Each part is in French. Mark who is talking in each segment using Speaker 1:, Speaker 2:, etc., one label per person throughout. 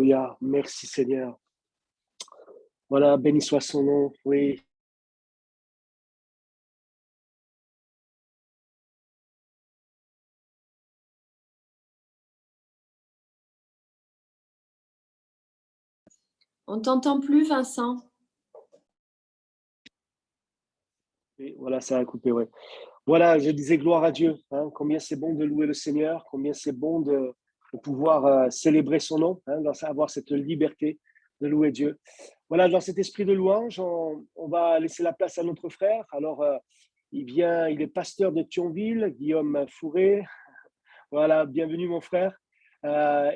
Speaker 1: Alléluia. Merci Seigneur. Voilà, béni soit son nom. Oui.
Speaker 2: On t'entend plus, Vincent.
Speaker 1: Oui, voilà, ça a coupé, ouais. Voilà, je disais gloire à Dieu. Hein, combien c'est bon de louer le Seigneur, combien c'est bon de pouvoir célébrer son nom, hein, avoir cette liberté de louer Dieu. Voilà, dans cet esprit de louange, on va laisser la place à notre frère. Alors, il est pasteur de Thionville, Guillaume Fourré. Voilà, bienvenue mon frère.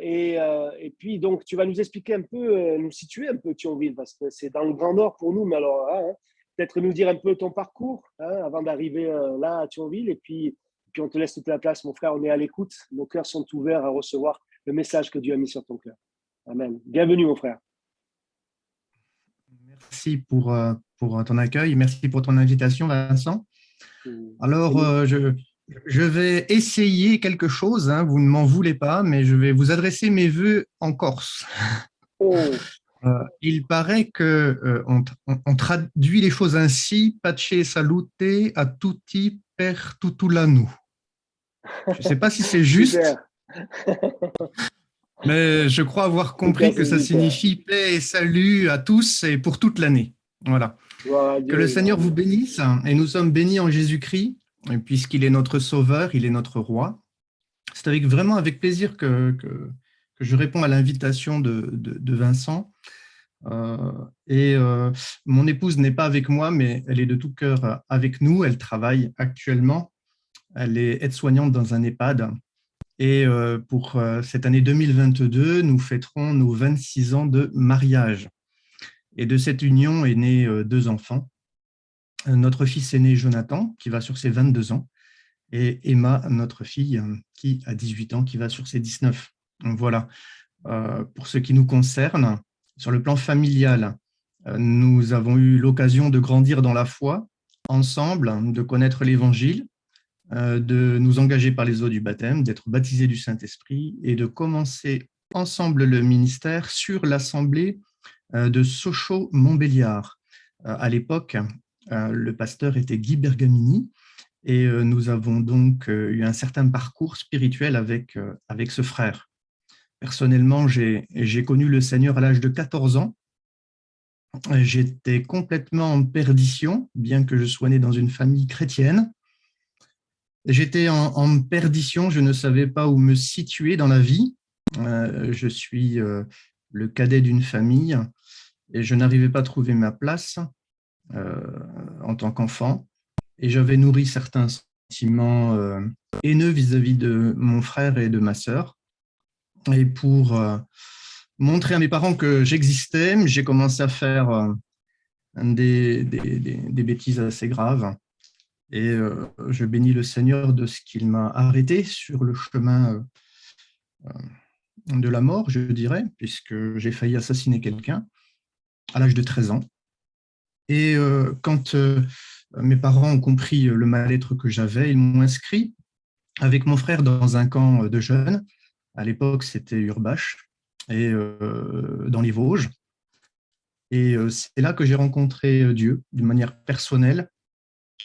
Speaker 1: Et puis, donc, tu vas nous expliquer un peu, nous situer un peu Thionville, parce que c'est dans le Grand Nord pour nous, mais alors, hein, peut-être nous dire un peu ton parcours hein, avant d'arriver là à Thionville. Et puis, on te laisse toute la place, mon frère, on est à l'écoute. Nos cœurs sont ouverts à recevoir le message que Dieu a mis sur ton cœur. Amen. Bienvenue, mon frère.
Speaker 3: Merci pour ton accueil. Merci pour ton invitation, Vincent. Alors, je vais essayer quelque chose, hein, vous ne m'en voulez pas, mais je vais vous adresser mes vœux en corse.
Speaker 1: Oh.
Speaker 3: Il paraît on traduit les choses ainsi, pace salute a tutti per tutulanu. Je ne sais pas si c'est juste, mais je crois avoir compris que ça signifie paix et salut à tous et pour toute l'année. Voilà. Que le Seigneur vous bénisse, et nous sommes bénis en Jésus-Christ, puisqu'il est notre Sauveur, il est notre Roi. C'est vraiment avec plaisir que je réponds à l'invitation de Vincent. Mon épouse n'est pas avec moi, mais elle est de tout cœur avec nous. Elle travaille actuellement. Elle est aide-soignante dans un EHPAD. Et pour cette année 2022, nous fêterons nos 26 ans de mariage. Et de cette union est né 2 enfants. Notre fils aîné, Jonathan, qui va sur ses 22 ans, et Emma, notre fille, qui a 18 ans, qui va sur ses 19. Donc voilà, pour ce qui nous concerne, sur le plan familial, nous avons eu l'occasion de grandir dans la foi, ensemble, de connaître l'Évangile, de nous engager par les eaux du baptême, d'être baptisés du Saint-Esprit et de commencer ensemble le ministère sur l'assemblée de Sochaux-Montbéliard. À l'époque, le pasteur était Guy Bergamini et nous avons donc eu un certain parcours spirituel avec ce frère. Personnellement, j'ai connu le Seigneur à l'âge de 14 ans. J'étais complètement en perdition, bien que je sois né dans une famille chrétienne. J'étais en perdition, je ne savais pas où me situer dans la vie. Je suis le cadet d'une famille et je n'arrivais pas à trouver ma place en tant qu'enfant. Et j'avais nourri certains sentiments haineux vis-à-vis de mon frère et de ma sœur. Et pour montrer à mes parents que j'existais, j'ai commencé à faire des bêtises assez graves. Et je bénis le Seigneur de ce qu'il m'a arrêté sur le chemin de la mort, je dirais, puisque j'ai failli assassiner quelqu'un à l'âge de 13 ans. Et quand mes parents ont compris le mal-être que j'avais, ils m'ont inscrit avec mon frère dans un camp de jeunes. À l'époque, c'était Urbache, et dans les Vosges. Et c'est là que j'ai rencontré Dieu d'une manière personnelle.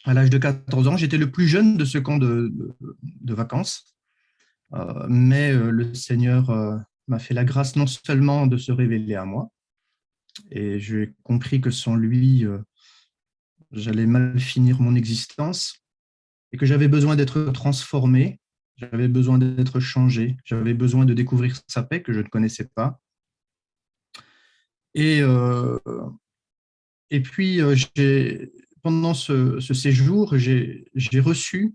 Speaker 3: À l'âge de 14 ans, j'étais le plus jeune de ce camp de vacances. Mais le Seigneur m'a fait la grâce non seulement de se révéler à moi, et j'ai compris que sans lui, j'allais mal finir mon existence, et que j'avais besoin d'être transformé, j'avais besoin d'être changé, j'avais besoin de découvrir sa paix que je ne connaissais pas. Et puis, pendant ce séjour, j'ai reçu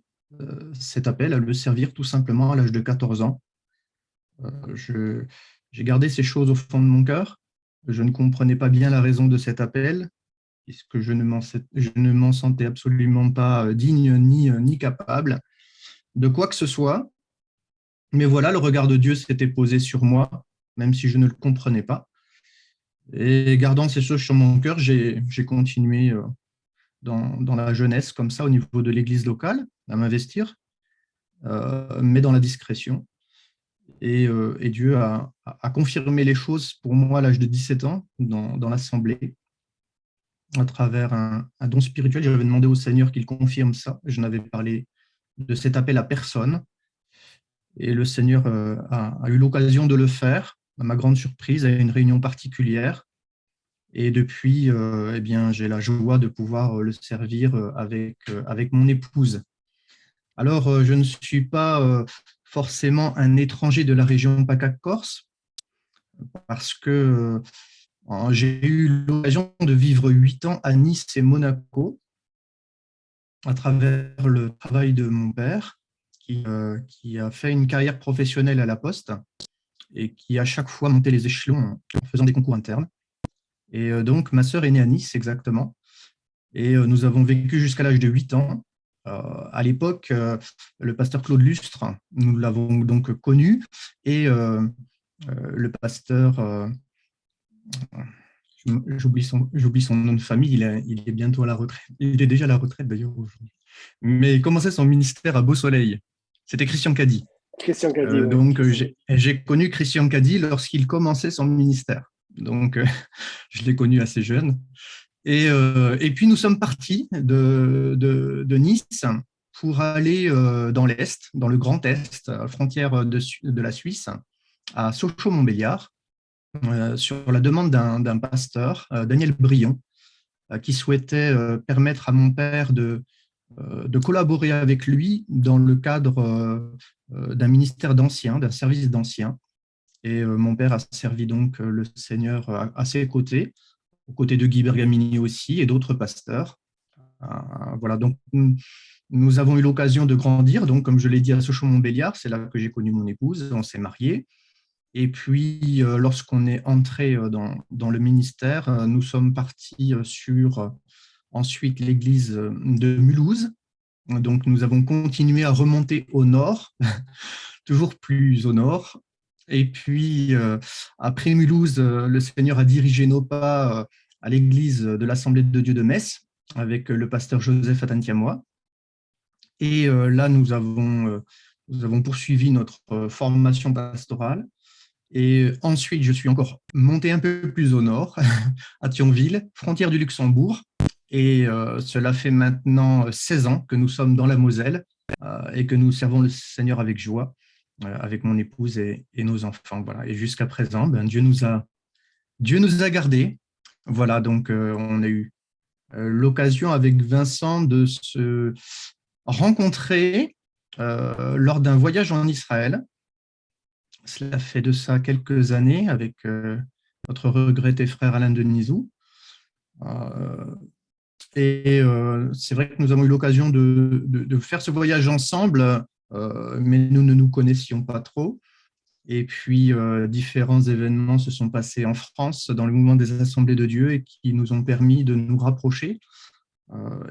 Speaker 3: cet appel à le servir tout simplement à l'âge de 14 ans. J'ai gardé ces choses au fond de mon cœur. Je ne comprenais pas bien la raison de cet appel, puisque je ne m'en sentais absolument pas digne ni capable de quoi que ce soit. Mais voilà, le regard de Dieu s'était posé sur moi, même si je ne le comprenais pas. Et gardant ces choses sur mon cœur, j'ai continué dans la jeunesse, comme ça, au niveau de l'église locale, à m'investir, mais dans la discrétion. Et Dieu a confirmé les choses pour moi à l'âge de 17 ans dans l'Assemblée, à travers un don spirituel. J'avais demandé au Seigneur qu'il confirme ça. Je n'avais parlé de cet appel à personne. Et le Seigneur a eu l'occasion de le faire, à ma grande surprise, à une réunion particulière. Et depuis, eh bien, j'ai la joie de pouvoir le servir avec mon épouse. Alors, je ne suis pas forcément un étranger de la région PACA-Corse, parce que j'ai eu l'occasion de vivre 8 ans à Nice et Monaco, à travers le travail de mon père, qui a fait une carrière professionnelle à la Poste et qui a chaque fois monté les échelons en faisant des concours internes. Et donc, ma sœur est née à Nice, exactement. Et nous avons vécu jusqu'à l'âge de 8 ans. À l'époque, le pasteur Claude Lustre, nous l'avons donc connu, et le pasteur, j'oublie son nom de famille, il est bientôt à la retraite. Il est déjà à la retraite d'ailleurs aujourd'hui. Mais il commençait son ministère à Beau Soleil. C'était Christian Cady.
Speaker 1: Christian Cady, oui.
Speaker 3: Donc, j'ai connu Christian Cady lorsqu'il commençait son ministère. Donc, je l'ai connu assez jeune. Et puis, nous sommes partis de Nice pour aller dans l'Est, dans le Grand Est, à la frontière de la Suisse, à Sochaux-Montbéliard, sur la demande d'un pasteur, Daniel Brion, qui souhaitait permettre à mon père de collaborer avec lui dans le cadre d'un ministère d'anciens, d'un service d'anciens. Et mon père a servi donc le Seigneur à ses côtés, aux côtés de Guy Bergamini aussi et d'autres pasteurs. Voilà, donc nous avons eu l'occasion de grandir. Donc, comme je l'ai dit, à Sochaux-Montbéliard, c'est là que j'ai connu mon épouse, on s'est mariés. Et puis, lorsqu'on est entré dans le ministère, nous sommes partis sur ensuite l'église de Mulhouse. Donc, nous avons continué à remonter au nord, toujours plus au nord. Et puis, après Mulhouse, le Seigneur a dirigé nos pas à l'église de l'Assemblée de Dieu de Metz, avec le pasteur Joseph Atantiamois. Et là, nous avons poursuivi notre formation pastorale. Et ensuite, je suis encore monté un peu plus au nord, à Thionville, frontière du Luxembourg. Et cela fait maintenant 16 ans que nous sommes dans la Moselle et que nous servons le Seigneur avec joie, avec mon épouse et nos enfants. Voilà. Et jusqu'à présent, Dieu nous a gardés. Voilà, donc on a eu l'occasion avec Vincent de se rencontrer lors d'un voyage en Israël. Cela fait de ça quelques années avec notre regretté frère Alain Denisou. C'est vrai que nous avons eu l'occasion de faire ce voyage ensemble, mais nous ne nous connaissions pas trop. Et puis, différents événements se sont passés en France dans le mouvement des Assemblées de Dieu et qui nous ont permis de nous rapprocher,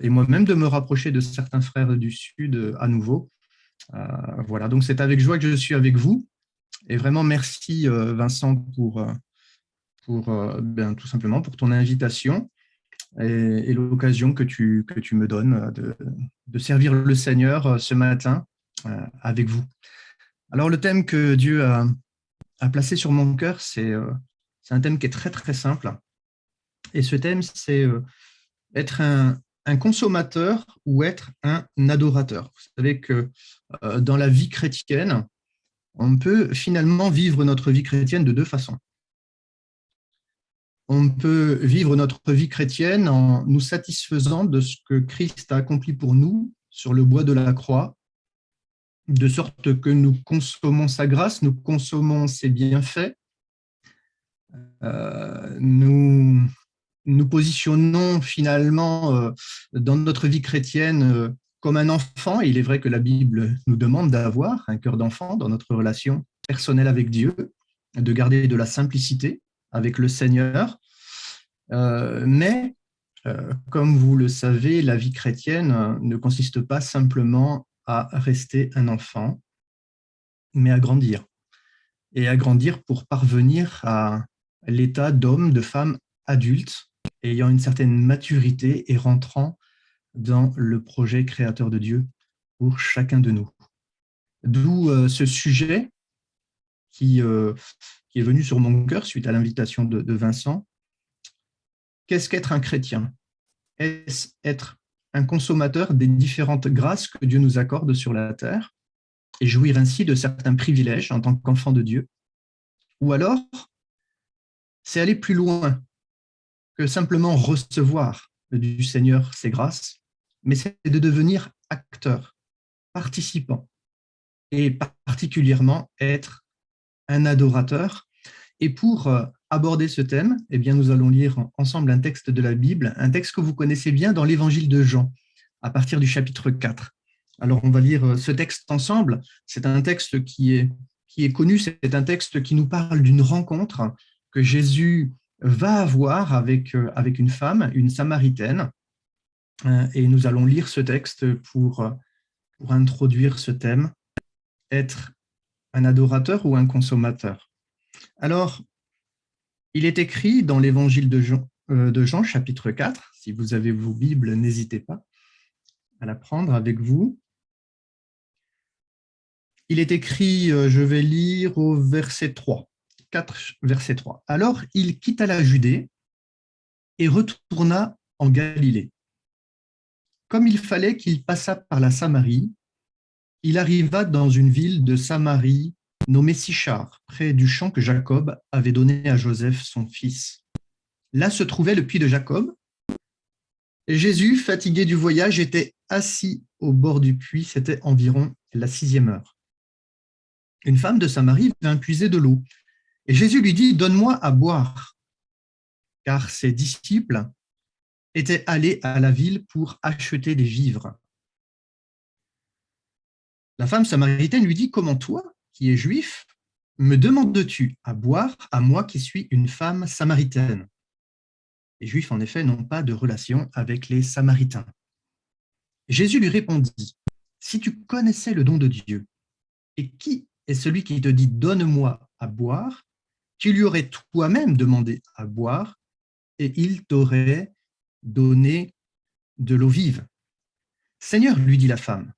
Speaker 3: et moi-même de me rapprocher de certains frères du Sud à nouveau. Voilà, donc c'est avec joie que je suis avec vous. Et vraiment, merci Vincent pour tout simplement pour ton invitation et l'occasion que tu me donnes de servir le Seigneur ce matin avec vous. Alors, le thème que Dieu a placé sur mon cœur, c'est un thème qui est très, très simple. Et ce thème, c'est être un consommateur ou être un adorateur. Vous savez que dans la vie chrétienne, on peut finalement vivre notre vie chrétienne de deux façons. On peut vivre notre vie chrétienne en nous satisfaisant de ce que Christ a accompli pour nous sur le bois de la croix, de sorte que nous consommons sa grâce, nous consommons ses bienfaits, nous positionnons finalement dans notre vie chrétienne comme un enfant. Et il est vrai que la Bible nous demande d'avoir un cœur d'enfant dans notre relation personnelle avec Dieu, de garder de la simplicité avec le Seigneur. Mais, comme vous le savez, la vie chrétienne ne consiste pas simplement à rester un enfant, mais à grandir. Et à grandir pour parvenir à l'état d'homme, de femme adulte, ayant une certaine maturité et rentrant dans le projet créateur de Dieu pour chacun de nous. D'où ce sujet qui est venu sur mon cœur suite à l'invitation de Vincent. Qu'est-ce qu'être un chrétien? Est-ce être un consommateur des différentes grâces que Dieu nous accorde sur la terre et jouir ainsi de certains privilèges en tant qu'enfant de Dieu? Ou alors, c'est aller plus loin que simplement recevoir du Seigneur ses grâces, mais c'est de devenir acteur, participant, et particulièrement être un adorateur. Et pour aborder ce thème, eh bien, nous allons lire ensemble un texte de la Bible, un texte que vous connaissez bien dans l'Évangile de Jean, à partir du chapitre 4. Alors, on va lire ce texte ensemble. C'est un texte qui est connu, c'est un texte qui nous parle d'une rencontre que Jésus va avoir avec une femme, une Samaritaine. Et nous allons lire ce texte pour introduire ce thème, être un adorateur ou un consommateur. Alors, il est écrit dans l'Évangile de Jean, chapitre 4, si vous avez vos Bibles, n'hésitez pas à la prendre avec vous. Il est écrit, je vais lire au verset 3, 4, verset 3. Alors, il quitta la Judée et retourna en Galilée. Comme il fallait qu'il passât par la Samarie, il arriva dans une ville de Samarie nommée Sichar, près du champ que Jacob avait donné à Joseph, son fils. Là se trouvait le puits de Jacob. Et Jésus, fatigué du voyage, était assis au bord du puits. C'était environ la 6e heure. Une femme de Samarie vint puiser de l'eau. Et Jésus lui dit, « Donne-moi à boire. » Car ses disciples étaient allés à la ville pour acheter des vivres. La femme samaritaine lui dit, « Comment toi, qui es juif, me demandes-tu à boire à moi qui suis une femme samaritaine ?» Les Juifs, en effet, n'ont pas de relation avec les Samaritains. Jésus lui répondit, « Si tu connaissais le don de Dieu, et qui est celui qui te dit « Donne-moi à boire », tu lui aurais toi-même demandé à boire, et il t'aurait donné de l'eau vive. Seigneur, lui dit la femme,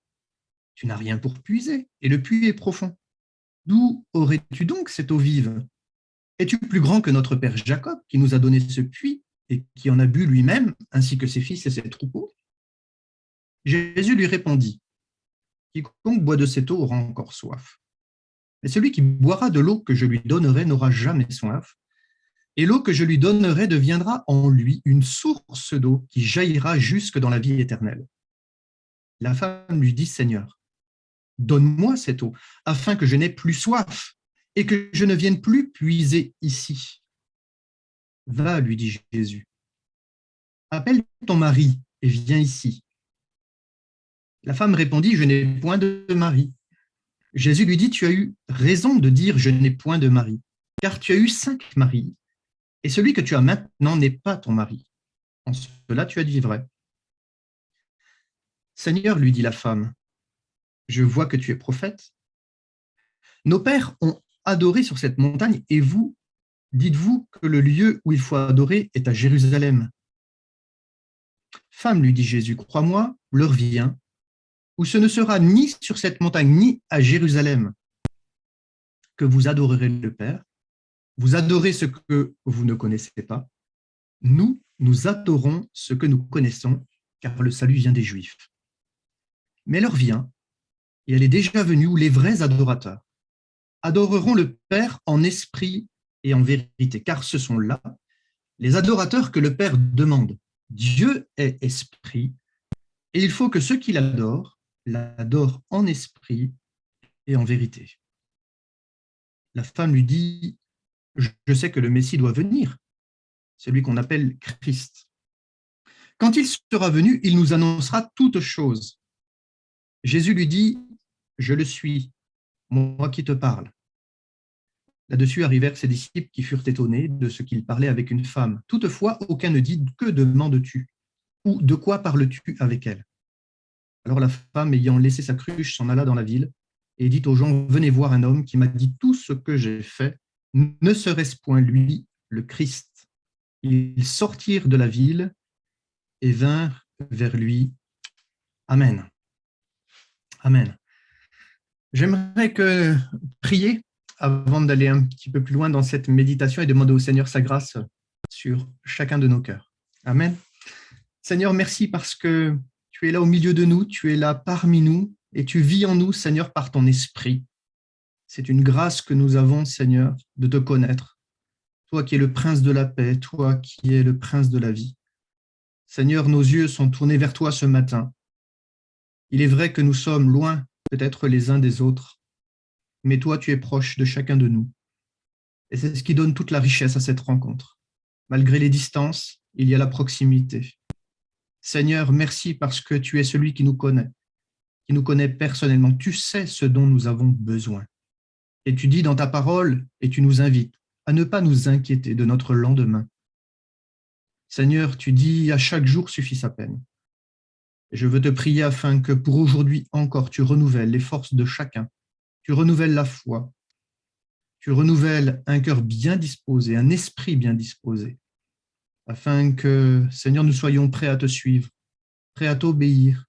Speaker 3: tu n'as rien pour puiser, et le puits est profond. D'où aurais-tu donc cette eau vive? Es-tu plus grand que notre père Jacob, qui nous a donné ce puits, et qui en a bu lui-même, ainsi que ses fils et ses troupeaux? Jésus lui répondit, quiconque boit de cette eau aura encore soif. Mais celui qui boira de l'eau que je lui donnerai n'aura jamais soif, et l'eau que je lui donnerai deviendra en lui une source d'eau qui jaillira jusque dans la vie éternelle. La femme lui dit, Seigneur, donne-moi cette eau, afin que je n'aie plus soif, et que je ne vienne plus puiser ici. Va, lui dit Jésus, appelle ton mari et viens ici. La femme répondit, je n'ai point de mari. Jésus lui dit, tu as eu raison de dire, je n'ai point de mari, car tu as eu 5 maris, et celui que tu as maintenant n'est pas ton mari. En cela, tu as dit vrai. Seigneur, lui dit la femme, je vois que tu es prophète. Nos pères ont adoré sur cette montagne, et vous, dites-vous que le lieu où il faut adorer est à Jérusalem. Femme, lui dit Jésus, crois-moi, l'heure vient où ce ne sera ni sur cette montagne, ni à Jérusalem que vous adorerez le Père. Vous adorez ce que vous ne connaissez pas. Nous adorons ce que nous connaissons, car le salut vient des Juifs. Mais l'heure vient, et elle est déjà venue, où les vrais adorateurs adoreront le Père en esprit et en vérité, car ce sont là les adorateurs que le Père demande. Dieu est esprit, et il faut que ceux qui l'adorent en esprit et en vérité. La femme lui dit, je sais que le Messie doit venir, celui qu'on appelle Christ. Quand il sera venu, il nous annoncera toutes choses. Jésus lui dit, je le suis, moi qui te parle. Là-dessus arrivèrent ses disciples qui furent étonnés de ce qu'il parlait avec une femme. Toutefois, aucun ne dit, que demandes-tu? Ou de quoi parles-tu avec elle? Alors la femme, ayant laissé sa cruche, s'en alla dans la ville et dit aux gens, venez voir un homme qui m'a dit tout ce que j'ai fait. Ne serait-ce point lui, le Christ? Ils sortirent de la ville et vinrent vers lui. Amen. Amen. J'aimerais prier avant d'aller un petit peu plus loin dans cette méditation et demander au Seigneur sa grâce sur chacun de nos cœurs. Amen. Seigneur, merci parce que tu es là au milieu de nous, tu es là parmi nous et tu vis en nous, Seigneur, par ton esprit. C'est une grâce que nous avons, Seigneur, de te connaître. Toi qui es le prince de la paix, toi qui es le prince de la vie. Seigneur, nos yeux sont tournés vers toi ce matin. Il est vrai que nous sommes loin, peut-être les uns des autres, mais toi, tu es proche de chacun de nous. Et c'est ce qui donne toute la richesse à cette rencontre. Malgré les distances, il y a la proximité. Seigneur, merci parce que tu es celui qui nous connaît personnellement. Tu sais ce dont nous avons besoin. Et tu dis dans ta parole, et tu nous invites à ne pas nous inquiéter de notre lendemain. Seigneur, tu dis à chaque jour suffit sa peine. Et je veux te prier afin que pour aujourd'hui encore, tu renouvelles les forces de chacun. Tu renouvelles la foi. Tu renouvelles un cœur bien disposé, un esprit bien disposé, afin que, Seigneur, nous soyons prêts à te suivre, prêts à t'obéir,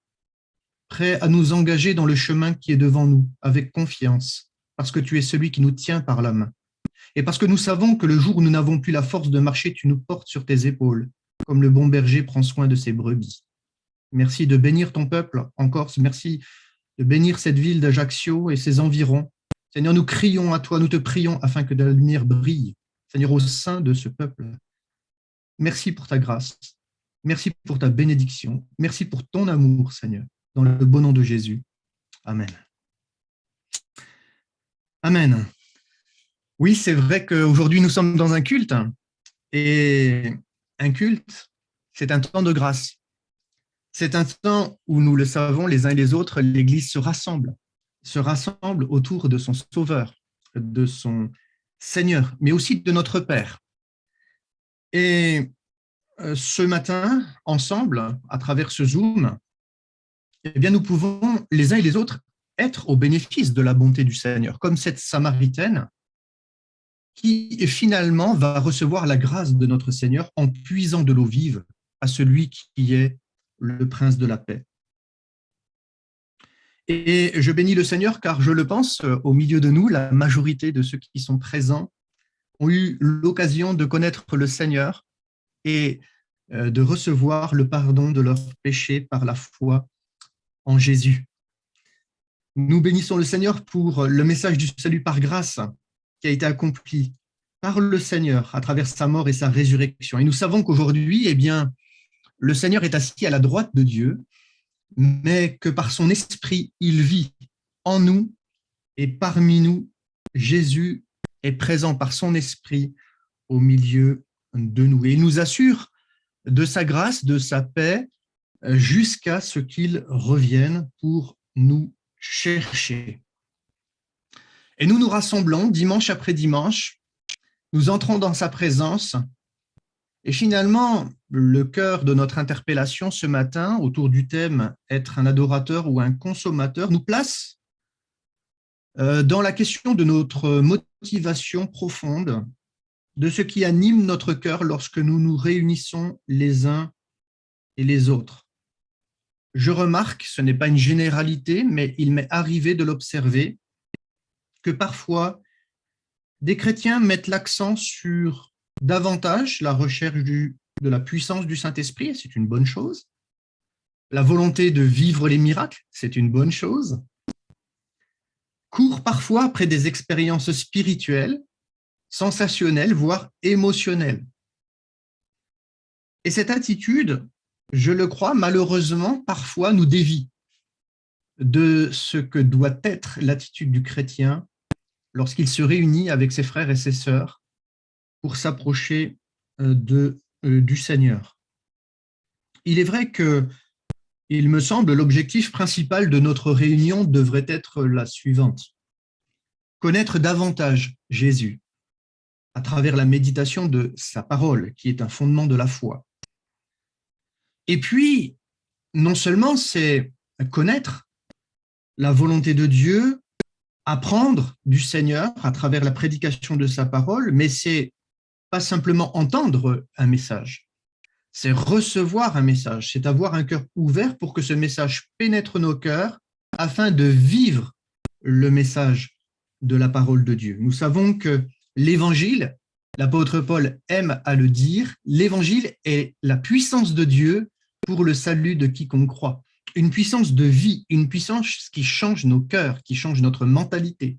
Speaker 3: prêts à nous engager dans le chemin qui est devant nous, avec confiance, parce que tu es celui qui nous tient par la main. Et parce que nous savons que le jour où nous n'avons plus la force de marcher, tu nous portes sur tes épaules, comme le bon berger prend soin de ses brebis. Merci de bénir ton peuple en Corse, merci de bénir cette ville d'Ajaccio et ses environs. Seigneur, nous crions à toi, nous te prions afin que ta lumière brille, Seigneur, au sein de ce peuple. Merci pour ta grâce, merci pour ta bénédiction, merci pour ton amour, Seigneur, dans le beau nom de Jésus. Amen. Amen. Oui, c'est vrai qu'aujourd'hui, nous sommes dans un culte, et un culte, c'est un temps de grâce. C'est un temps où, nous le savons, les uns et les autres, l'Église se rassemble autour de son Sauveur, de son Seigneur, mais aussi de notre Père. Et ce matin, ensemble, à travers ce Zoom, eh bien, nous pouvons, les uns et les autres, être au bénéfice de la bonté du Seigneur, comme cette Samaritaine qui finalement va recevoir la grâce de notre Seigneur en puisant de l'eau vive à celui qui est le prince de la paix. Et je bénis le Seigneur car je le pense, au milieu de nous, la majorité de ceux qui sont présents ont eu l'occasion de connaître le Seigneur et de recevoir le pardon de leurs péchés par la foi en Jésus. Nous bénissons le Seigneur pour le message du salut par grâce qui a été accompli par le Seigneur à travers sa mort et sa résurrection. Et nous savons qu'aujourd'hui, eh bien, le Seigneur est assis à la droite de Dieu, mais que par son esprit, il vit en nous et parmi nous. Jésus est présent par son esprit au milieu de nous. Et il nous assure de sa grâce, de sa paix, jusqu'à ce qu'il revienne pour nous chercher. Et nous nous rassemblons dimanche après dimanche, nous entrons dans sa présence. Et finalement, le cœur de notre interpellation ce matin, autour du thème « Être un adorateur ou un consommateur », nous place dans la question de notre motivation profonde, de ce qui anime notre cœur lorsque nous nous réunissons les uns et les autres. Je remarque, ce n'est pas une généralité, mais il m'est arrivé de l'observer, que parfois, des chrétiens mettent l'accent sur davantage la recherche de la puissance du Saint-Esprit, et c'est une bonne chose. La volonté de vivre les miracles, c'est une bonne chose. Courent parfois après des expériences spirituelles, sensationnelles, voire émotionnelles. Et cette attitude, je le crois, malheureusement, parfois nous dévie de ce que doit être l'attitude du chrétien lorsqu'il se réunit avec ses frères et ses sœurs pour s'approcher du Seigneur. Il est vrai que, il me semble, l'objectif principal de notre réunion devrait être la suivante. Connaître davantage Jésus à travers la méditation de sa parole, qui est un fondement de la foi. Et puis, non seulement c'est connaître la volonté de Dieu, apprendre du Seigneur à travers la prédication de sa parole, mais c'est pas simplement entendre un message, c'est recevoir un message, c'est avoir un cœur ouvert pour que ce message pénètre nos cœurs afin de vivre le message de la parole de Dieu. Nous savons que l'Évangile, l'apôtre Paul aime à le dire, l'Évangile est la puissance de Dieu pour le salut de quiconque croit. Une puissance de vie, une puissance qui change nos cœurs, qui change notre mentalité,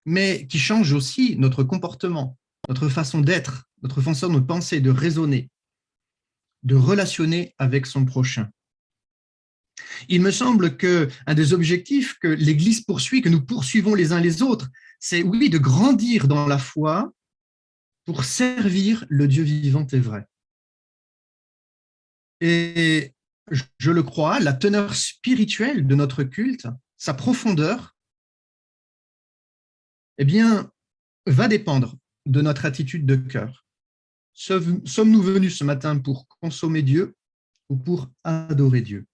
Speaker 3: mais qui change aussi notre comportement, notre façon d'être, notre façon de penser, de raisonner, de relationner avec son prochain. Il me semble qu'un des objectifs que l'Église poursuit, que nous poursuivons les uns les autres, c'est oui, de grandir dans la foi pour servir le Dieu vivant et vrai. Et je le crois, la teneur spirituelle de notre culte, sa profondeur, eh bien, va dépendre de notre attitude de cœur. Sommes-nous venus ce matin pour consommer Dieu ou pour adorer Dieu?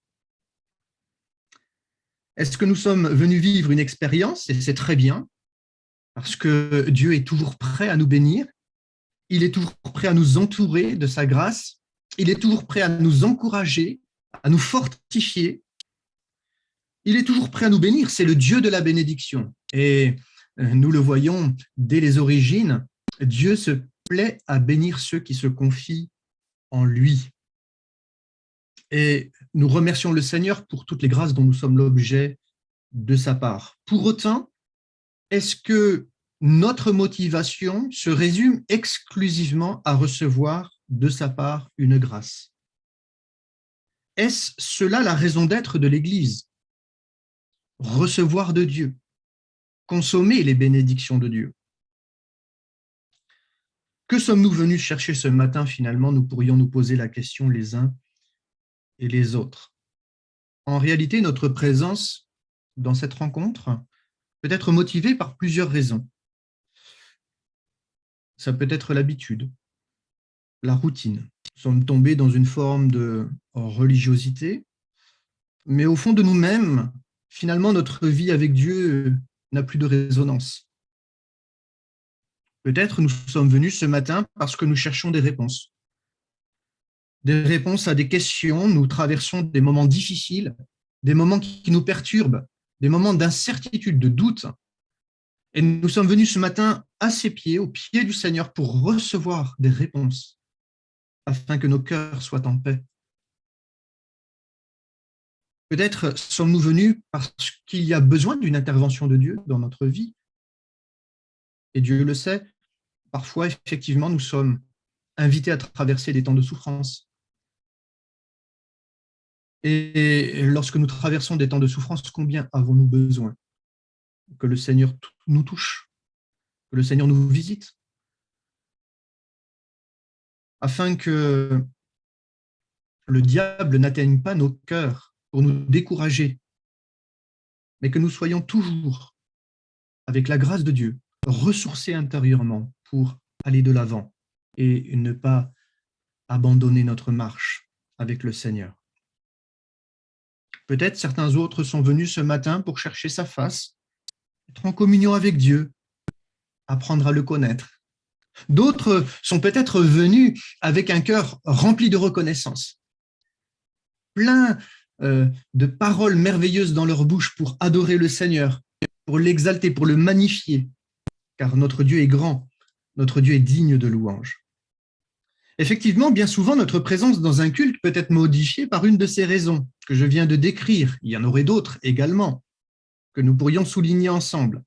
Speaker 3: Est-ce que nous sommes venus vivre une expérience? Et c'est très bien, parce que Dieu est toujours prêt à nous bénir, il est toujours prêt à nous entourer de sa grâce, il est toujours prêt à nous encourager, à nous fortifier, il est toujours prêt à nous bénir, c'est le Dieu de la bénédiction. Et nous le voyons dès les origines, Dieu se plaît à bénir ceux qui se confient en lui. Et nous remercions le Seigneur pour toutes les grâces dont nous sommes l'objet de sa part. Pour autant, est-ce que notre motivation se résume exclusivement à recevoir de sa part une grâce? Est-ce cela la raison d'être de l'Église? Recevoir de Dieu, consommer les bénédictions de Dieu. Que sommes-nous venus chercher ce matin finalement? Nous pourrions nous poser la question les uns et les autres. En réalité, notre présence dans cette rencontre peut être motivée par plusieurs raisons. Ça peut être l'habitude, la routine. Nous sommes tombés dans une forme de religiosité, mais au fond de nous-mêmes, finalement, notre vie avec Dieu n'a plus de résonance. Peut-être nous sommes venus ce matin parce que nous cherchons des réponses. Des réponses à des questions, nous traversons des moments difficiles, des moments qui nous perturbent, des moments d'incertitude, de doute. Et nous sommes venus ce matin à ses pieds, aux pieds du Seigneur, pour recevoir des réponses, afin que nos cœurs soient en paix. Peut-être sommes-nous venus parce qu'il y a besoin d'une intervention de Dieu dans notre vie. Et Dieu le sait, parfois, effectivement, nous sommes invités à traverser des temps de souffrance. Et lorsque nous traversons des temps de souffrance, combien avons-nous besoin que le Seigneur nous touche, que le Seigneur nous visite, afin que le diable n'atteigne pas nos cœurs pour nous décourager, mais que nous soyons toujours, avec la grâce de Dieu, ressourcés intérieurement pour aller de l'avant et ne pas abandonner notre marche avec le Seigneur. Peut-être certains autres sont venus ce matin pour chercher sa face, être en communion avec Dieu, apprendre à le connaître. D'autres sont peut-être venus avec un cœur rempli de reconnaissance, plein de paroles merveilleuses dans leur bouche pour adorer le Seigneur, pour l'exalter, pour le magnifier, car notre Dieu est grand, notre Dieu est digne de louange. Effectivement, bien souvent, notre présence dans un culte peut être modifiée par une de ces raisons que je viens de décrire. Il y en aurait d'autres également, que nous pourrions souligner ensemble.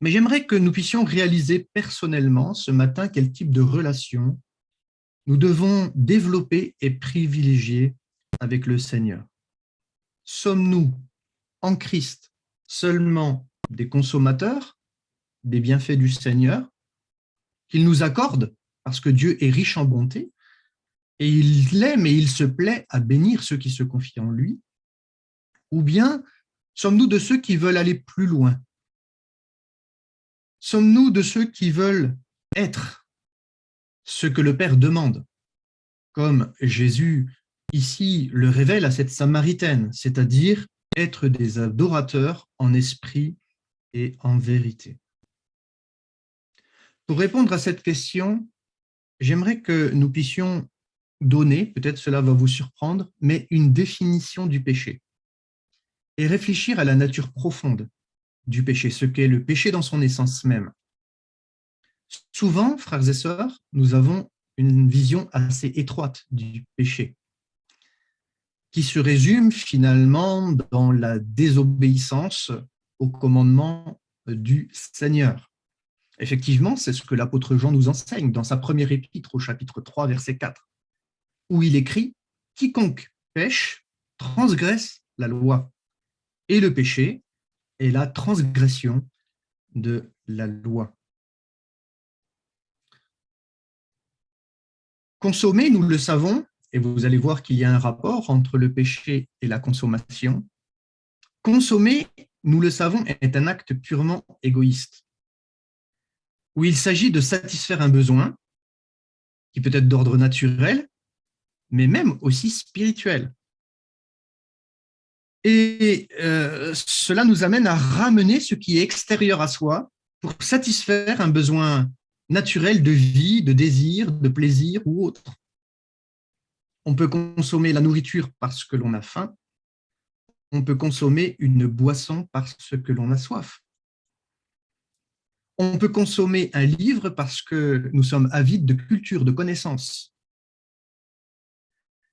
Speaker 3: Mais j'aimerais que nous puissions réaliser personnellement ce matin quel type de relation nous devons développer et privilégier avec le Seigneur. Sommes-nous en Christ seulement des consommateurs des bienfaits du Seigneur qu'il nous accorde parce que Dieu est riche en bonté et il aime et il se plaît à bénir ceux qui se confient en lui? Ou bien sommes-nous de ceux qui veulent aller plus loin? Sommes-nous de ceux qui veulent être ce que le Père demande, comme Jésus ici le révèle à cette Samaritaine, c'est-à-dire être des adorateurs en esprit et en vérité? Pour répondre à cette question, j'aimerais que nous puissions donner, peut-être cela va vous surprendre, mais une définition du péché et réfléchir à la nature profonde du péché, ce qu'est le péché dans son essence même. Souvent, frères et sœurs, nous avons une vision assez étroite du péché, qui se résume finalement dans la désobéissance au commandement du Seigneur. Effectivement, c'est ce que l'apôtre Jean nous enseigne dans sa première épître au chapitre 3, verset 4, où il écrit « Quiconque pêche transgresse la loi, et le péché est la transgression de la loi. » Consommer, nous le savons, et vous allez voir qu'il y a un rapport entre le péché et la consommation. Consommer, nous le savons, est un acte purement égoïste, où il s'agit de satisfaire un besoin qui peut être d'ordre naturel, mais même aussi spirituel. Et cela nous amène à ramener ce qui est extérieur à soi pour satisfaire un besoin naturel de vie, de désir, de plaisir ou autre. On peut consommer la nourriture parce que l'on a faim. On peut consommer une boisson parce que l'on a soif. On peut consommer un livre parce que nous sommes avides de culture, de connaissances.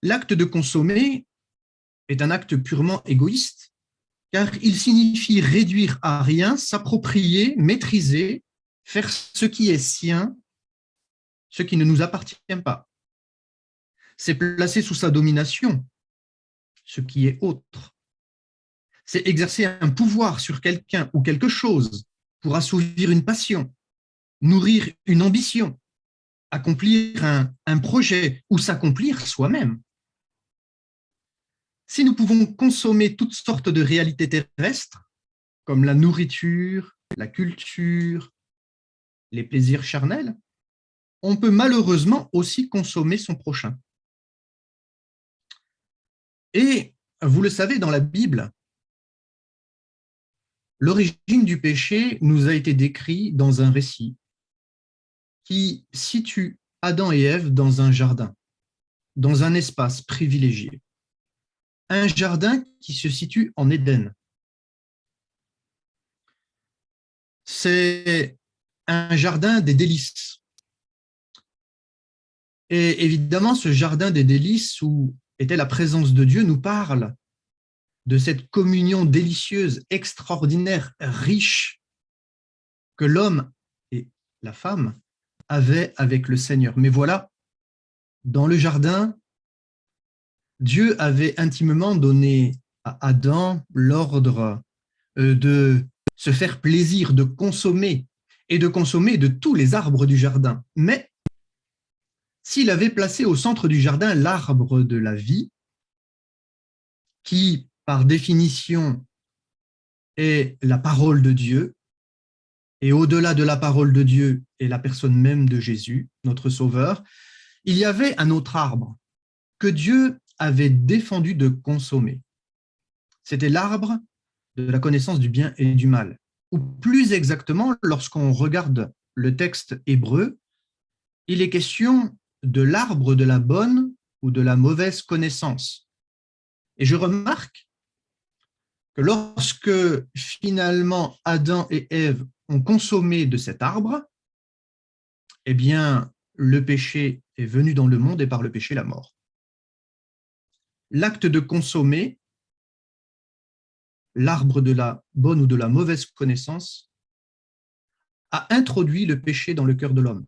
Speaker 3: L'acte de consommer est un acte purement égoïste, car il signifie réduire à rien, s'approprier, maîtriser, faire ce qui est sien, ce qui ne nous appartient pas. C'est placer sous sa domination ce qui est autre. C'est exercer un pouvoir sur quelqu'un ou quelque chose pour assouvir une passion, nourrir une ambition, accomplir un projet ou s'accomplir soi-même. Si nous pouvons consommer toutes sortes de réalités terrestres, comme la nourriture, la culture, les plaisirs charnels, on peut malheureusement aussi consommer son prochain. Et vous le savez, dans la Bible, l'origine du péché nous a été décrit dans un récit qui situe Adam et Ève dans un jardin, dans un espace privilégié. Un jardin qui se situe en Éden. C'est un jardin des délices. Et évidemment, ce jardin des délices où était la présence de Dieu nous parle de cette communion délicieuse, extraordinaire, riche que l'homme et la femme avaient avec le Seigneur. Mais voilà, dans le jardin, Dieu avait intimement donné à Adam l'ordre de se faire plaisir, de consommer et de consommer de tous les arbres du jardin. Mais s'il avait placé au centre du jardin l'arbre de la vie, qui, par définition, est la parole de Dieu, et au-delà de la parole de Dieu est la personne même de Jésus, notre Sauveur, il y avait un autre arbre que Dieu avait défendu de consommer. C'était l'arbre de la connaissance du bien et du mal. Ou plus exactement, lorsqu'on regarde le texte hébreu, il est question de l'arbre de la bonne ou de la mauvaise connaissance. Et je remarque que lorsque finalement Adam et Ève ont consommé de cet arbre, eh bien, le péché est venu dans le monde et par le péché, la mort. L'acte de consommer l'arbre de la bonne ou de la mauvaise connaissance a introduit le péché dans le cœur de l'homme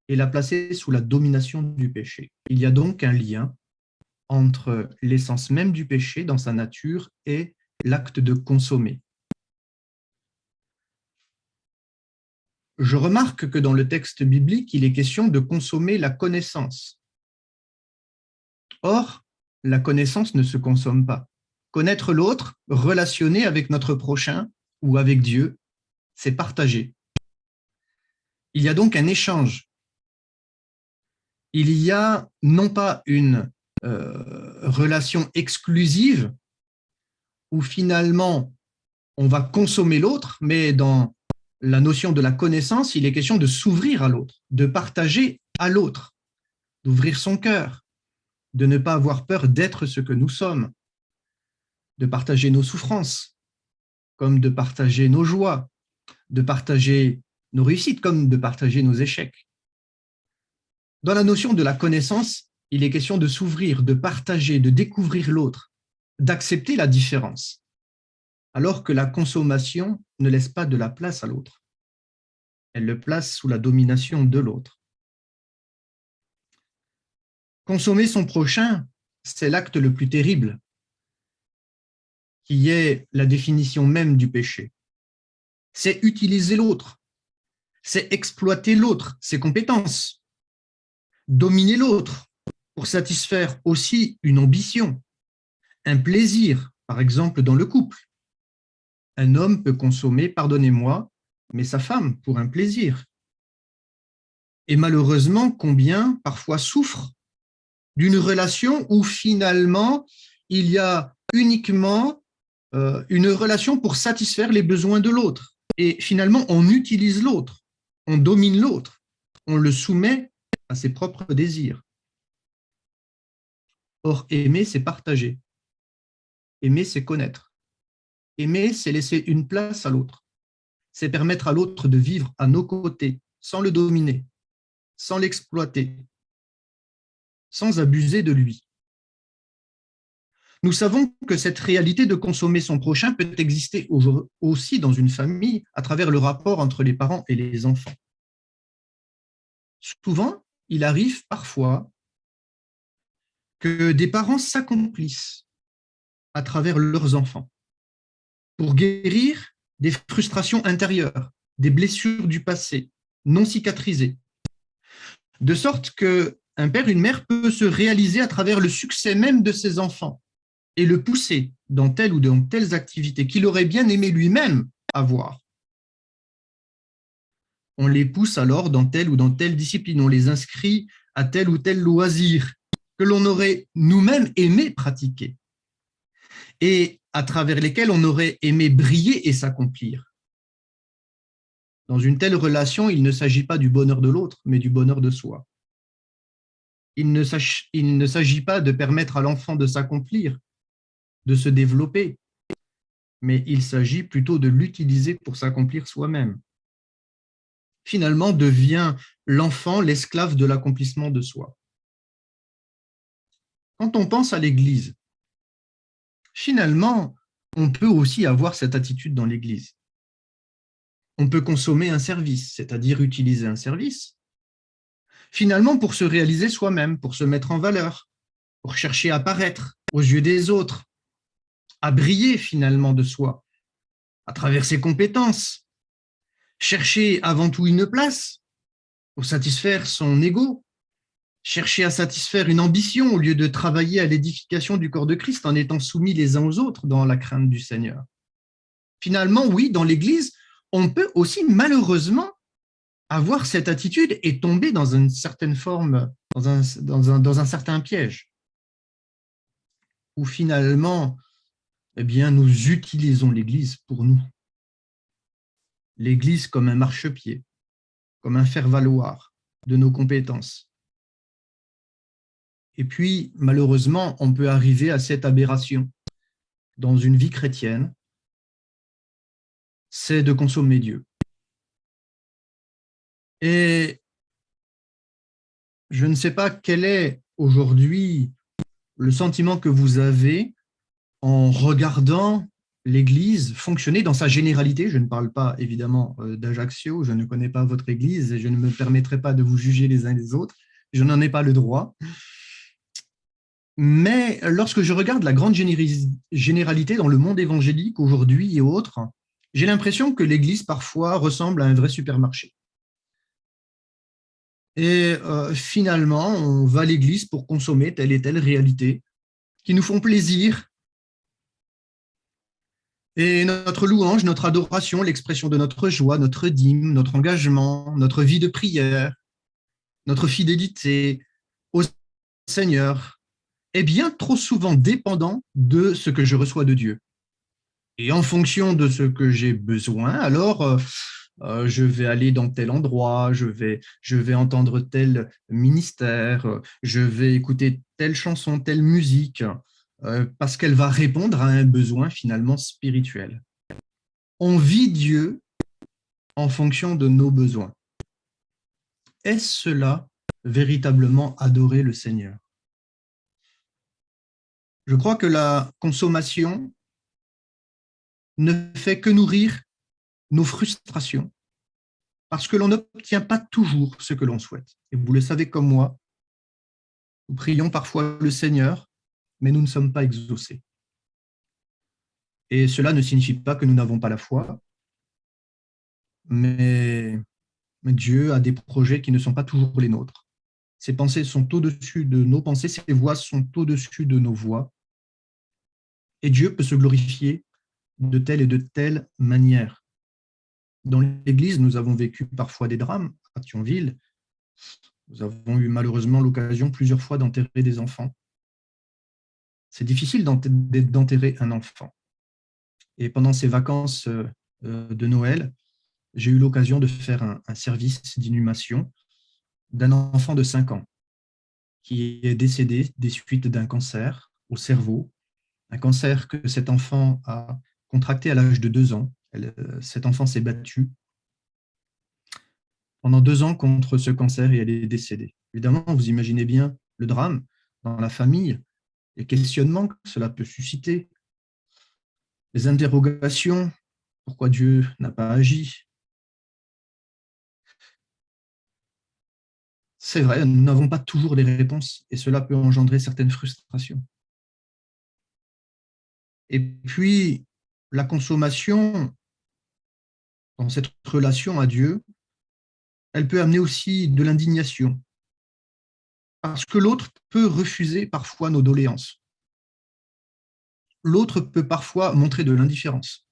Speaker 3: et l'a placé sous la domination du péché. Il y a donc un lien entre l'essence même du péché dans sa nature et l'acte de consommer. Je remarque que dans le texte biblique, il est question de consommer la connaissance. Or, la connaissance ne se consomme pas. Connaître l'autre, relationner avec notre prochain ou avec Dieu, c'est partager. Il y a donc un échange. Il y a non pas une relation exclusive où finalement on va consommer l'autre, mais dans la notion de la connaissance, il est question de s'ouvrir à l'autre, de partager à l'autre, d'ouvrir son cœur, de ne pas avoir peur d'être ce que nous sommes, de partager nos souffrances, comme de partager nos joies, de partager nos réussites, comme de partager nos échecs. Dans la notion de la connaissance, il est question de s'ouvrir, de partager, de découvrir l'autre, d'accepter la différence, alors que la consommation ne laisse pas de la place à l'autre. Elle le place sous la domination de l'autre. Consommer son prochain, c'est l'acte le plus terrible, qui est la définition même du péché. C'est utiliser l'autre, c'est exploiter l'autre, ses compétences, dominer l'autre pour satisfaire aussi une ambition, un plaisir, par exemple dans le couple. Un homme peut consommer, pardonnez-moi, mais sa femme pour un plaisir. Et malheureusement, combien parfois souffrent d'une relation où finalement il y a uniquement une relation pour satisfaire les besoins de l'autre. Et finalement, on utilise l'autre, on domine l'autre, on le soumet à ses propres désirs. Or, aimer, c'est partager. Aimer, c'est connaître. Aimer, c'est laisser une place à l'autre. C'est permettre à l'autre de vivre à nos côtés, sans le dominer, sans l'exploiter, sans abuser de lui. Nous savons que cette réalité de consommer son prochain peut exister aussi dans une famille à travers le rapport entre les parents et les enfants. Souvent, il arrive parfois que des parents s'accomplissent à travers leurs enfants pour guérir des frustrations intérieures, des blessures du passé non cicatrisées, de sorte qu'un père, une mère peut se réaliser à travers le succès même de ses enfants et le pousser dans telle ou dans telles activités qu'il aurait bien aimé lui-même avoir. On les pousse alors dans telle ou dans telle discipline, on les inscrit à tel ou tel loisir que l'on aurait nous-mêmes aimé pratiquer et à travers lesquels on aurait aimé briller et s'accomplir. Dans une telle relation, il ne s'agit pas du bonheur de l'autre, mais du bonheur de soi. Il ne s'agit pas de permettre à l'enfant de s'accomplir, de se développer, mais il s'agit plutôt de l'utiliser pour s'accomplir soi-même. Finalement, devient l'enfant l'esclave de l'accomplissement de soi. Quand on pense à l'Église, finalement, on peut aussi avoir cette attitude dans l'Église. On peut consommer un service, c'est-à-dire utiliser un service, finalement pour se réaliser soi-même, pour se mettre en valeur, pour chercher à paraître aux yeux des autres, à briller finalement de soi, à travers ses compétences, chercher avant tout une place pour satisfaire son ego, chercher à satisfaire une ambition au lieu de travailler à l'édification du corps de Christ en étant soumis les uns aux autres dans la crainte du Seigneur. Finalement, oui, dans l'Église, on peut aussi malheureusement avoir cette attitude et tomber dans une certaine forme, dans un certain piège, où finalement, eh bien, nous utilisons l'Église pour nous. L'Église comme un marchepied, comme un faire-valoir de nos compétences. Et puis, malheureusement, on peut arriver à cette aberration dans une vie chrétienne, c'est de consommer Dieu. Et je ne sais pas quel est aujourd'hui le sentiment que vous avez en regardant l'Église fonctionner dans sa généralité. Je ne parle pas évidemment d'Ajaccio, je ne connais pas votre Église et je ne me permettrai pas de vous juger les uns les autres, je n'en ai pas le droit. Mais lorsque je regarde la grande généralité dans le monde évangélique aujourd'hui et autres, j'ai l'impression que l'Église parfois ressemble à un vrai supermarché. Et finalement, on va à l'Église pour consommer telle et telle réalité qui nous font plaisir. Et notre louange, notre adoration, l'expression de notre joie, notre dîme, notre engagement, notre vie de prière, notre fidélité au Seigneur est bien trop souvent dépendant de ce que je reçois de Dieu. Et en fonction de ce que j'ai besoin, alors je vais aller dans tel endroit, je vais entendre tel ministère, je vais écouter telle chanson, telle musique, parce qu'elle va répondre à un besoin finalement spirituel. on vit Dieu en fonction de nos besoins. Est-ce cela véritablement adorer le Seigneur? Je crois que la consommation ne fait que nourrir nos frustrations parce que l'on n'obtient pas toujours ce que l'on souhaite. Et vous le savez comme moi, nous prions parfois le Seigneur, mais nous ne sommes pas exaucés. Et cela ne signifie pas que nous n'avons pas la foi, mais Dieu a des projets qui ne sont pas toujours les nôtres. Ses pensées sont au-dessus de nos pensées, ses voies sont au-dessus de nos voies. Et Dieu peut se glorifier de telle et de telle manière. Dans l'Église, nous avons vécu parfois des drames à Thionville. Nous avons eu malheureusement l'occasion plusieurs fois d'enterrer des enfants. C'est difficile d'enterrer un enfant. Et pendant ces vacances de Noël, j'ai eu l'occasion de faire un service d'inhumation d'un enfant de 5 ans qui est décédé des suites d'un cancer au cerveau, un cancer que cet enfant a contracté à l'âge de 2 ans. Cet enfant s'est battu pendant 2 ans contre ce cancer et elle est décédée. Évidemment, vous imaginez bien le drame dans la famille, les questionnements que cela peut susciter, les interrogations, pourquoi Dieu n'a pas agi. C'est vrai, nous n'avons pas toujours les réponses et cela peut engendrer certaines frustrations. Et puis, la consommation, dans cette relation à Dieu, elle peut amener aussi de l'indignation, parce que l'autre peut refuser parfois nos doléances. L'autre peut parfois montrer de l'indifférence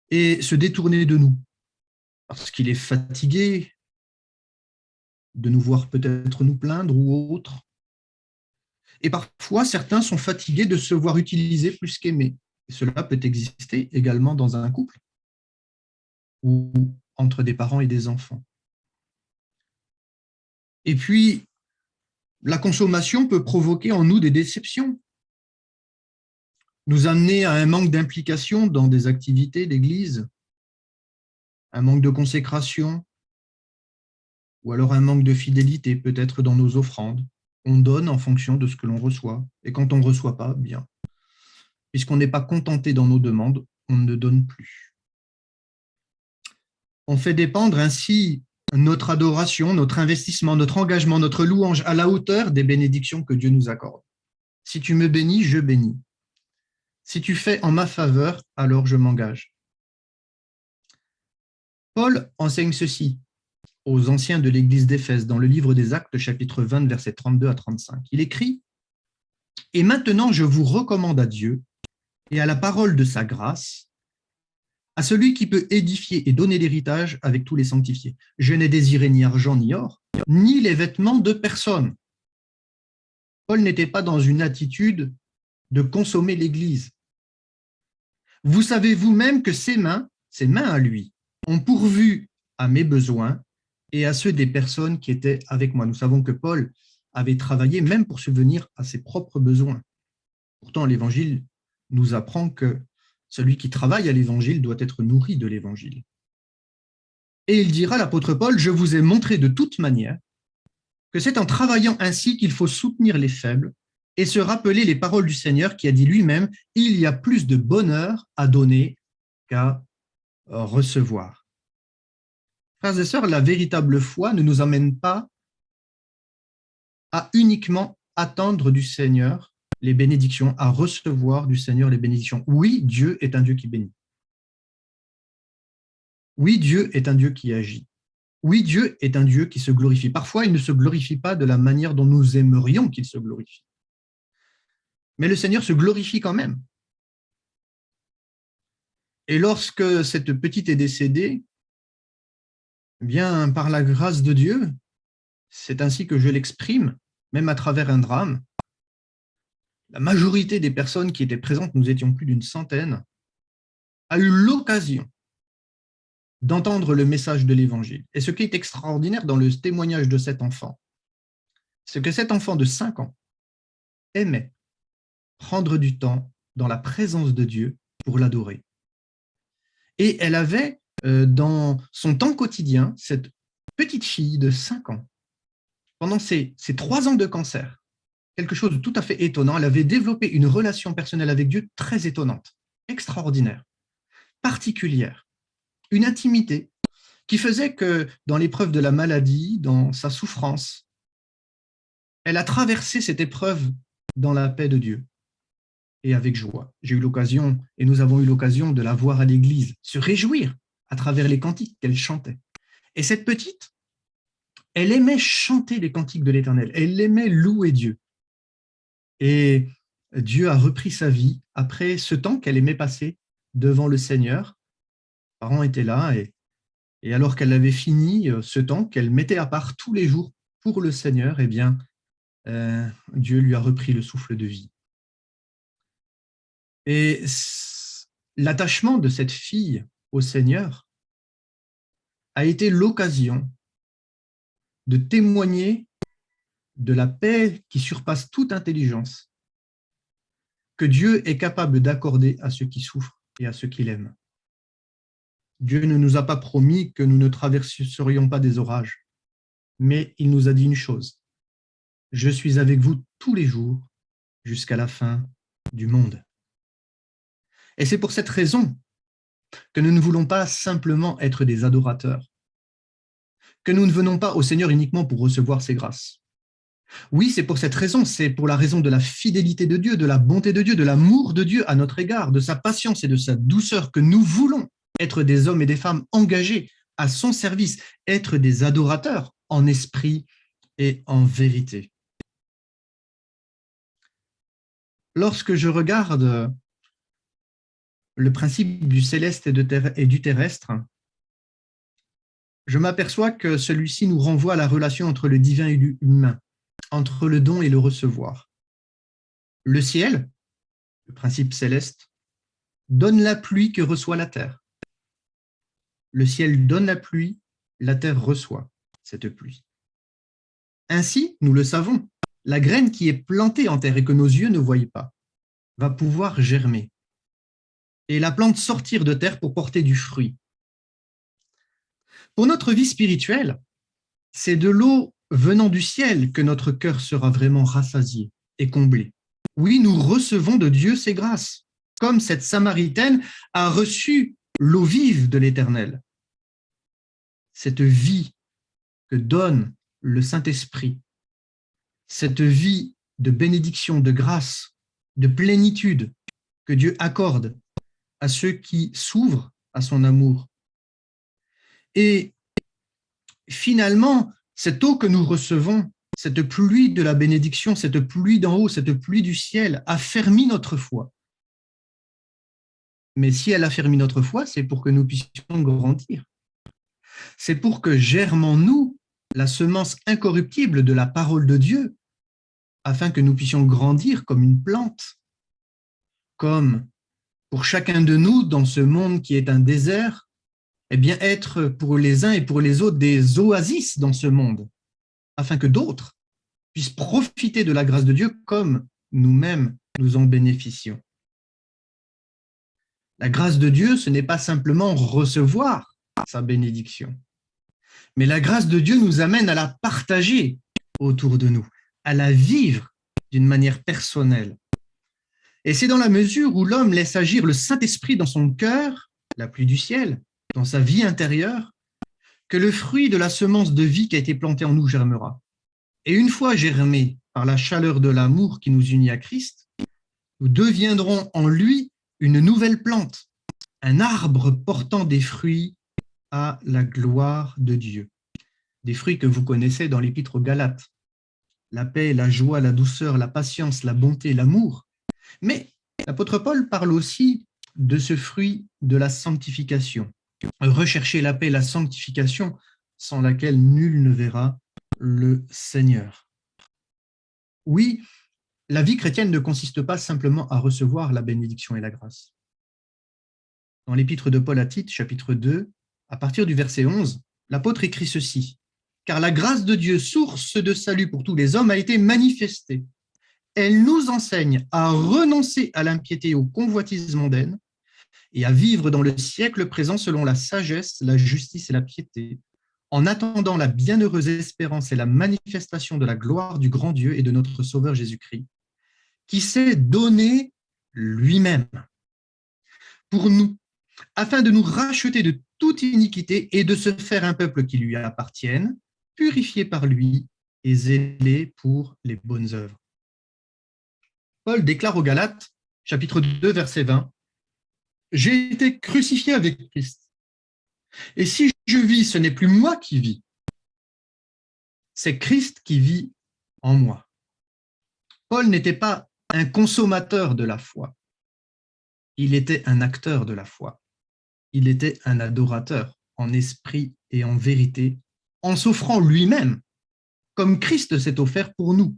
Speaker 3: et se détourner de nous, parce qu'il est fatigué de nous voir peut-être nous plaindre ou autre. Et parfois, certains sont fatigués de se voir utilisés plus qu'aimés. Et cela peut exister également dans un couple ou entre des parents et des enfants. Et puis, la consommation peut provoquer en nous des déceptions, nous amener à un manque d'implication dans des activités d'église, un manque de consécration, ou alors un manque de fidélité peut-être dans nos offrandes. On donne en fonction de ce que l'on reçoit. Et quand on ne reçoit pas, bien, puisqu'on n'est pas contenté dans nos demandes, on ne donne plus. On fait dépendre ainsi notre adoration, notre investissement, notre engagement, notre louange à la hauteur des bénédictions que Dieu nous accorde. Si tu me bénis, je bénis. Si tu fais en ma faveur, alors je m'engage. Paul enseigne ceci aux anciens de l'église d'Éphèse dans le livre des Actes, chapitre 20, versets 32 à 35. Il écrit « Et maintenant je vous recommande à Dieu et à la parole de sa grâce, à celui qui peut édifier et donner l'héritage avec tous les sanctifiés. Je n'ai désiré ni argent ni or, ni les vêtements de personne. » Paul n'était pas dans une attitude de consommer l'Église. Vous savez vous-même que ses mains à lui, ont pourvu à mes besoins et à ceux des personnes qui étaient avec moi. Nous savons que Paul avait travaillé même pour subvenir à ses propres besoins. Pourtant, l'Évangile nous apprend que celui qui travaille à l'Évangile doit être nourri de l'Évangile. Et il dira, l'apôtre Paul, « Je vous ai montré de toute manière que c'est en travaillant ainsi qu'il faut soutenir les faibles et se rappeler les paroles du Seigneur qui a dit lui-même, « Il y a plus de bonheur à donner qu'à recevoir. » Frères et sœurs, la véritable foi ne nous amène pas à uniquement attendre du Seigneur les bénédictions, à recevoir du Seigneur les bénédictions. Oui, Dieu est un Dieu qui bénit. Oui, Dieu est un Dieu qui agit. Oui, Dieu est un Dieu qui se glorifie. Parfois, il ne se glorifie pas de la manière dont nous aimerions qu'il se glorifie. Mais le Seigneur se glorifie quand même. Et lorsque cette petite est décédée, eh bien, par la grâce de Dieu, c'est ainsi que je l'exprime, même à travers un drame. La majorité des personnes qui étaient présentes, nous étions plus d'une centaine, a eu l'occasion d'entendre le message de l'Évangile. Et ce qui est extraordinaire dans le témoignage de cet enfant, c'est que cet enfant de 5 ans aimait prendre du temps dans la présence de Dieu pour l'adorer. Et elle avait dans son temps quotidien cette petite fille de 5 ans. Pendant ces 3 ans de cancer, quelque chose de tout à fait étonnant, elle avait développé une relation personnelle avec Dieu très étonnante, extraordinaire, particulière, une intimité qui faisait que dans l'épreuve de la maladie, dans sa souffrance, elle a traversé cette épreuve dans la paix de Dieu et avec joie. J'ai eu l'occasion, et nous avons eu l'occasion de la voir à l'église, se réjouir à travers les cantiques qu'elle chantait. Et cette petite, elle aimait chanter les cantiques de l'Éternel, elle aimait louer Dieu. Et Dieu a repris sa vie après ce temps qu'elle aimait passer devant le Seigneur. Les parents étaient là, et alors qu'elle avait fini ce temps qu'elle mettait à part tous les jours pour le Seigneur, eh bien, Dieu lui a repris le souffle de vie. Et l'attachement de cette fille au Seigneur a été l'occasion de témoigner de la paix qui surpasse toute intelligence que Dieu est capable d'accorder à ceux qui souffrent et à ceux qu'il aime. Dieu ne nous a pas promis que nous ne traverserions pas des orages, mais il nous a dit une chose: je suis avec vous tous les jours jusqu'à la fin du monde. Et c'est pour cette raison que nous ne voulons pas simplement être des adorateurs, que nous ne venons pas au Seigneur uniquement pour recevoir ses grâces. Oui, c'est pour cette raison, c'est pour la raison de la fidélité de Dieu, de la bonté de Dieu, de l'amour de Dieu à notre égard, de sa patience et de sa douceur que nous voulons être des hommes et des femmes engagés à son service, être des adorateurs en esprit et en vérité. Lorsque je regarde le principe du céleste et du terrestre, je m'aperçois que celui-ci nous renvoie à la relation entre le divin et l'humain, entre le don et le recevoir. Le ciel, le principe céleste, donne la pluie que reçoit la terre. Le ciel donne la pluie, la terre reçoit cette pluie. Ainsi, nous le savons, la graine qui est plantée en terre et que nos yeux ne voient pas va pouvoir germer et la plante sortir de terre pour porter du fruit. Pour notre vie spirituelle, c'est de l'eau venant du ciel que notre cœur sera vraiment rassasié et comblé. Oui, nous recevons de Dieu ses grâces, comme cette Samaritaine a reçu l'eau vive de l'Éternel. Cette vie que donne le Saint-Esprit, cette vie de bénédiction, de grâce, de plénitude que Dieu accorde à ceux qui s'ouvrent à son amour. Et finalement, cette eau que nous recevons, cette pluie de la bénédiction, cette pluie d'en haut, cette pluie du ciel, a fermi notre foi. Mais si elle a fermi notre foi, c'est pour que nous puissions grandir. C'est pour que germe en nous la semence incorruptible de la parole de Dieu, afin que nous puissions grandir comme une plante, comme pour chacun de nous dans ce monde qui est un désert, eh bien être pour les uns et pour les autres des oasis dans ce monde, afin que d'autres puissent profiter de la grâce de Dieu comme nous-mêmes nous en bénéficions. La grâce de Dieu, ce n'est pas simplement recevoir sa bénédiction, mais la grâce de Dieu nous amène à la partager autour de nous, à la vivre d'une manière personnelle. Et c'est dans la mesure où l'homme laisse agir le Saint-Esprit dans son cœur, la pluie du ciel, dans sa vie intérieure, que le fruit de la semence de vie qui a été plantée en nous germera. Et une fois germé par la chaleur de l'amour qui nous unit à Christ, nous deviendrons en lui une nouvelle plante, un arbre portant des fruits à la gloire de Dieu. Des fruits que vous connaissez dans l'Épître aux Galates. La paix, la joie, la douceur, la patience, la bonté, l'amour. Mais l'apôtre Paul parle aussi de ce fruit de la sanctification. Rechercher la paix, la sanctification, sans laquelle nul ne verra le Seigneur. Oui, la vie chrétienne ne consiste pas simplement à recevoir la bénédiction et la grâce. Dans l'épître de Paul à Tite, chapitre 2, à partir du verset 11, l'apôtre écrit ceci: « Car la grâce de Dieu, source de salut pour tous les hommes, a été manifestée. Elle nous enseigne à renoncer à l'impiété et aux convoitises mondaines et à vivre dans le siècle présent selon la sagesse, la justice et la piété, en attendant la bienheureuse espérance et la manifestation de la gloire du grand Dieu et de notre Sauveur Jésus-Christ, qui s'est donné lui-même pour nous, afin de nous racheter de toute iniquité et de se faire un peuple qui lui appartienne, purifié par lui et zélé pour les bonnes œuvres. Paul déclare aux Galates, chapitre 2, verset 20, « J'ai été crucifié avec Christ. Et si je vis, ce n'est plus moi qui vis, c'est Christ qui vit en moi. » Paul n'était pas un consommateur de la foi. Il était un acteur de la foi. Il était un adorateur en esprit et en vérité, en s'offrant lui-même, comme Christ s'est offert pour nous.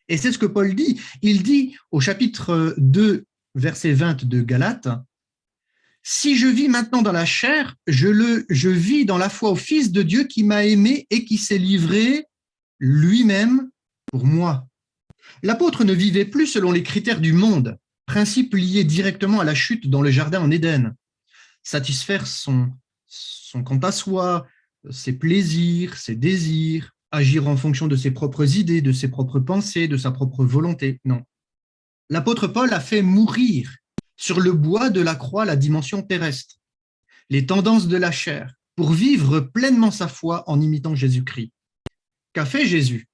Speaker 3: Et c'est ce que Paul dit. Il dit au chapitre 2, verset 20 de Galates, « Si je vis maintenant dans la chair, je vis dans la foi au Fils de Dieu qui m'a aimé et qui s'est livré lui-même pour moi. » L'apôtre ne vivait plus selon les critères du monde, principe lié directement à la chute dans le jardin en Éden. Satisfaire son quant à soi, ses plaisirs, ses désirs, agir en fonction de ses propres idées, de ses propres pensées, de sa propre volonté. Non. L'apôtre Paul a fait mourir sur le bois de la croix la dimension terrestre, les tendances de la chair, pour vivre pleinement sa foi en imitant Jésus-Christ. Qu'a fait Jésus?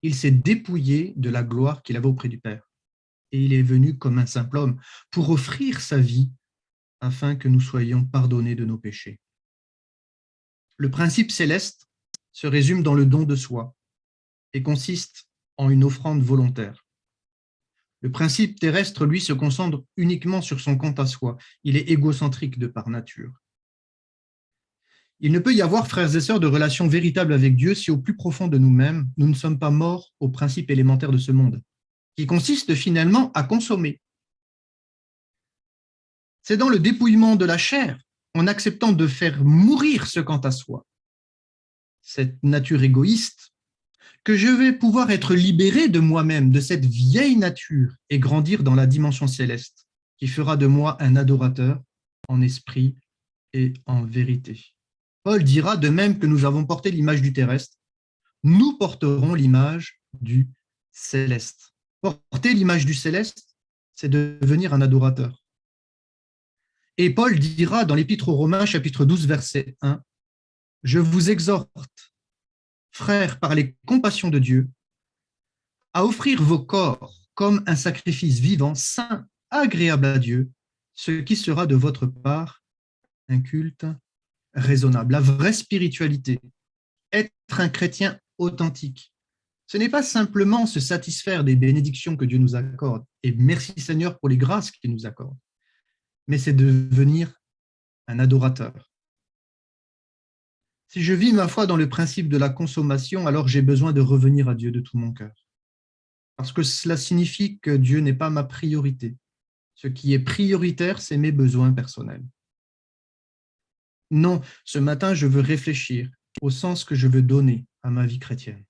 Speaker 3: Il s'est dépouillé de la gloire qu'il avait auprès du Père. Et il est venu comme un simple homme pour offrir sa vie afin que nous soyons pardonnés de nos péchés. Le principe céleste se résume dans le don de soi et consiste en une offrande volontaire. Le principe terrestre, lui, se concentre uniquement sur son quant à soi. Il est égocentrique de par nature. Il ne peut y avoir, frères et sœurs, de relation véritable avec Dieu si au plus profond de nous-mêmes, nous ne sommes pas morts aux principes élémentaires de ce monde, qui consiste finalement à consommer. C'est dans le dépouillement de la chair, en acceptant de faire mourir ce quant à soi, cette nature égoïste, que je vais pouvoir être libéré de moi-même, de cette vieille nature, et grandir dans la dimension céleste, qui fera de moi un adorateur en esprit et en vérité. Paul dira, de même que nous avons porté l'image du terrestre, nous porterons l'image du céleste. Porter l'image du céleste, c'est devenir un adorateur. Et Paul dira dans l'Épître aux Romains, chapitre 12, verset 1, « Je vous exhorte, frères, par les compassions de Dieu, à offrir vos corps comme un sacrifice vivant, saint, agréable à Dieu, ce qui sera de votre part un culte raisonnable. » La vraie spiritualité, être un chrétien authentique, ce n'est pas simplement se satisfaire des bénédictions que Dieu nous accorde, et merci Seigneur pour les grâces qu'il nous accorde, mais c'est devenir un adorateur. Si je vis ma foi dans le principe de la consommation, alors j'ai besoin de revenir à Dieu de tout mon cœur. Parce que cela signifie que Dieu n'est pas ma priorité. Ce qui est prioritaire, c'est mes besoins personnels. Non, ce matin, je veux réfléchir au sens que je veux donner à ma vie chrétienne.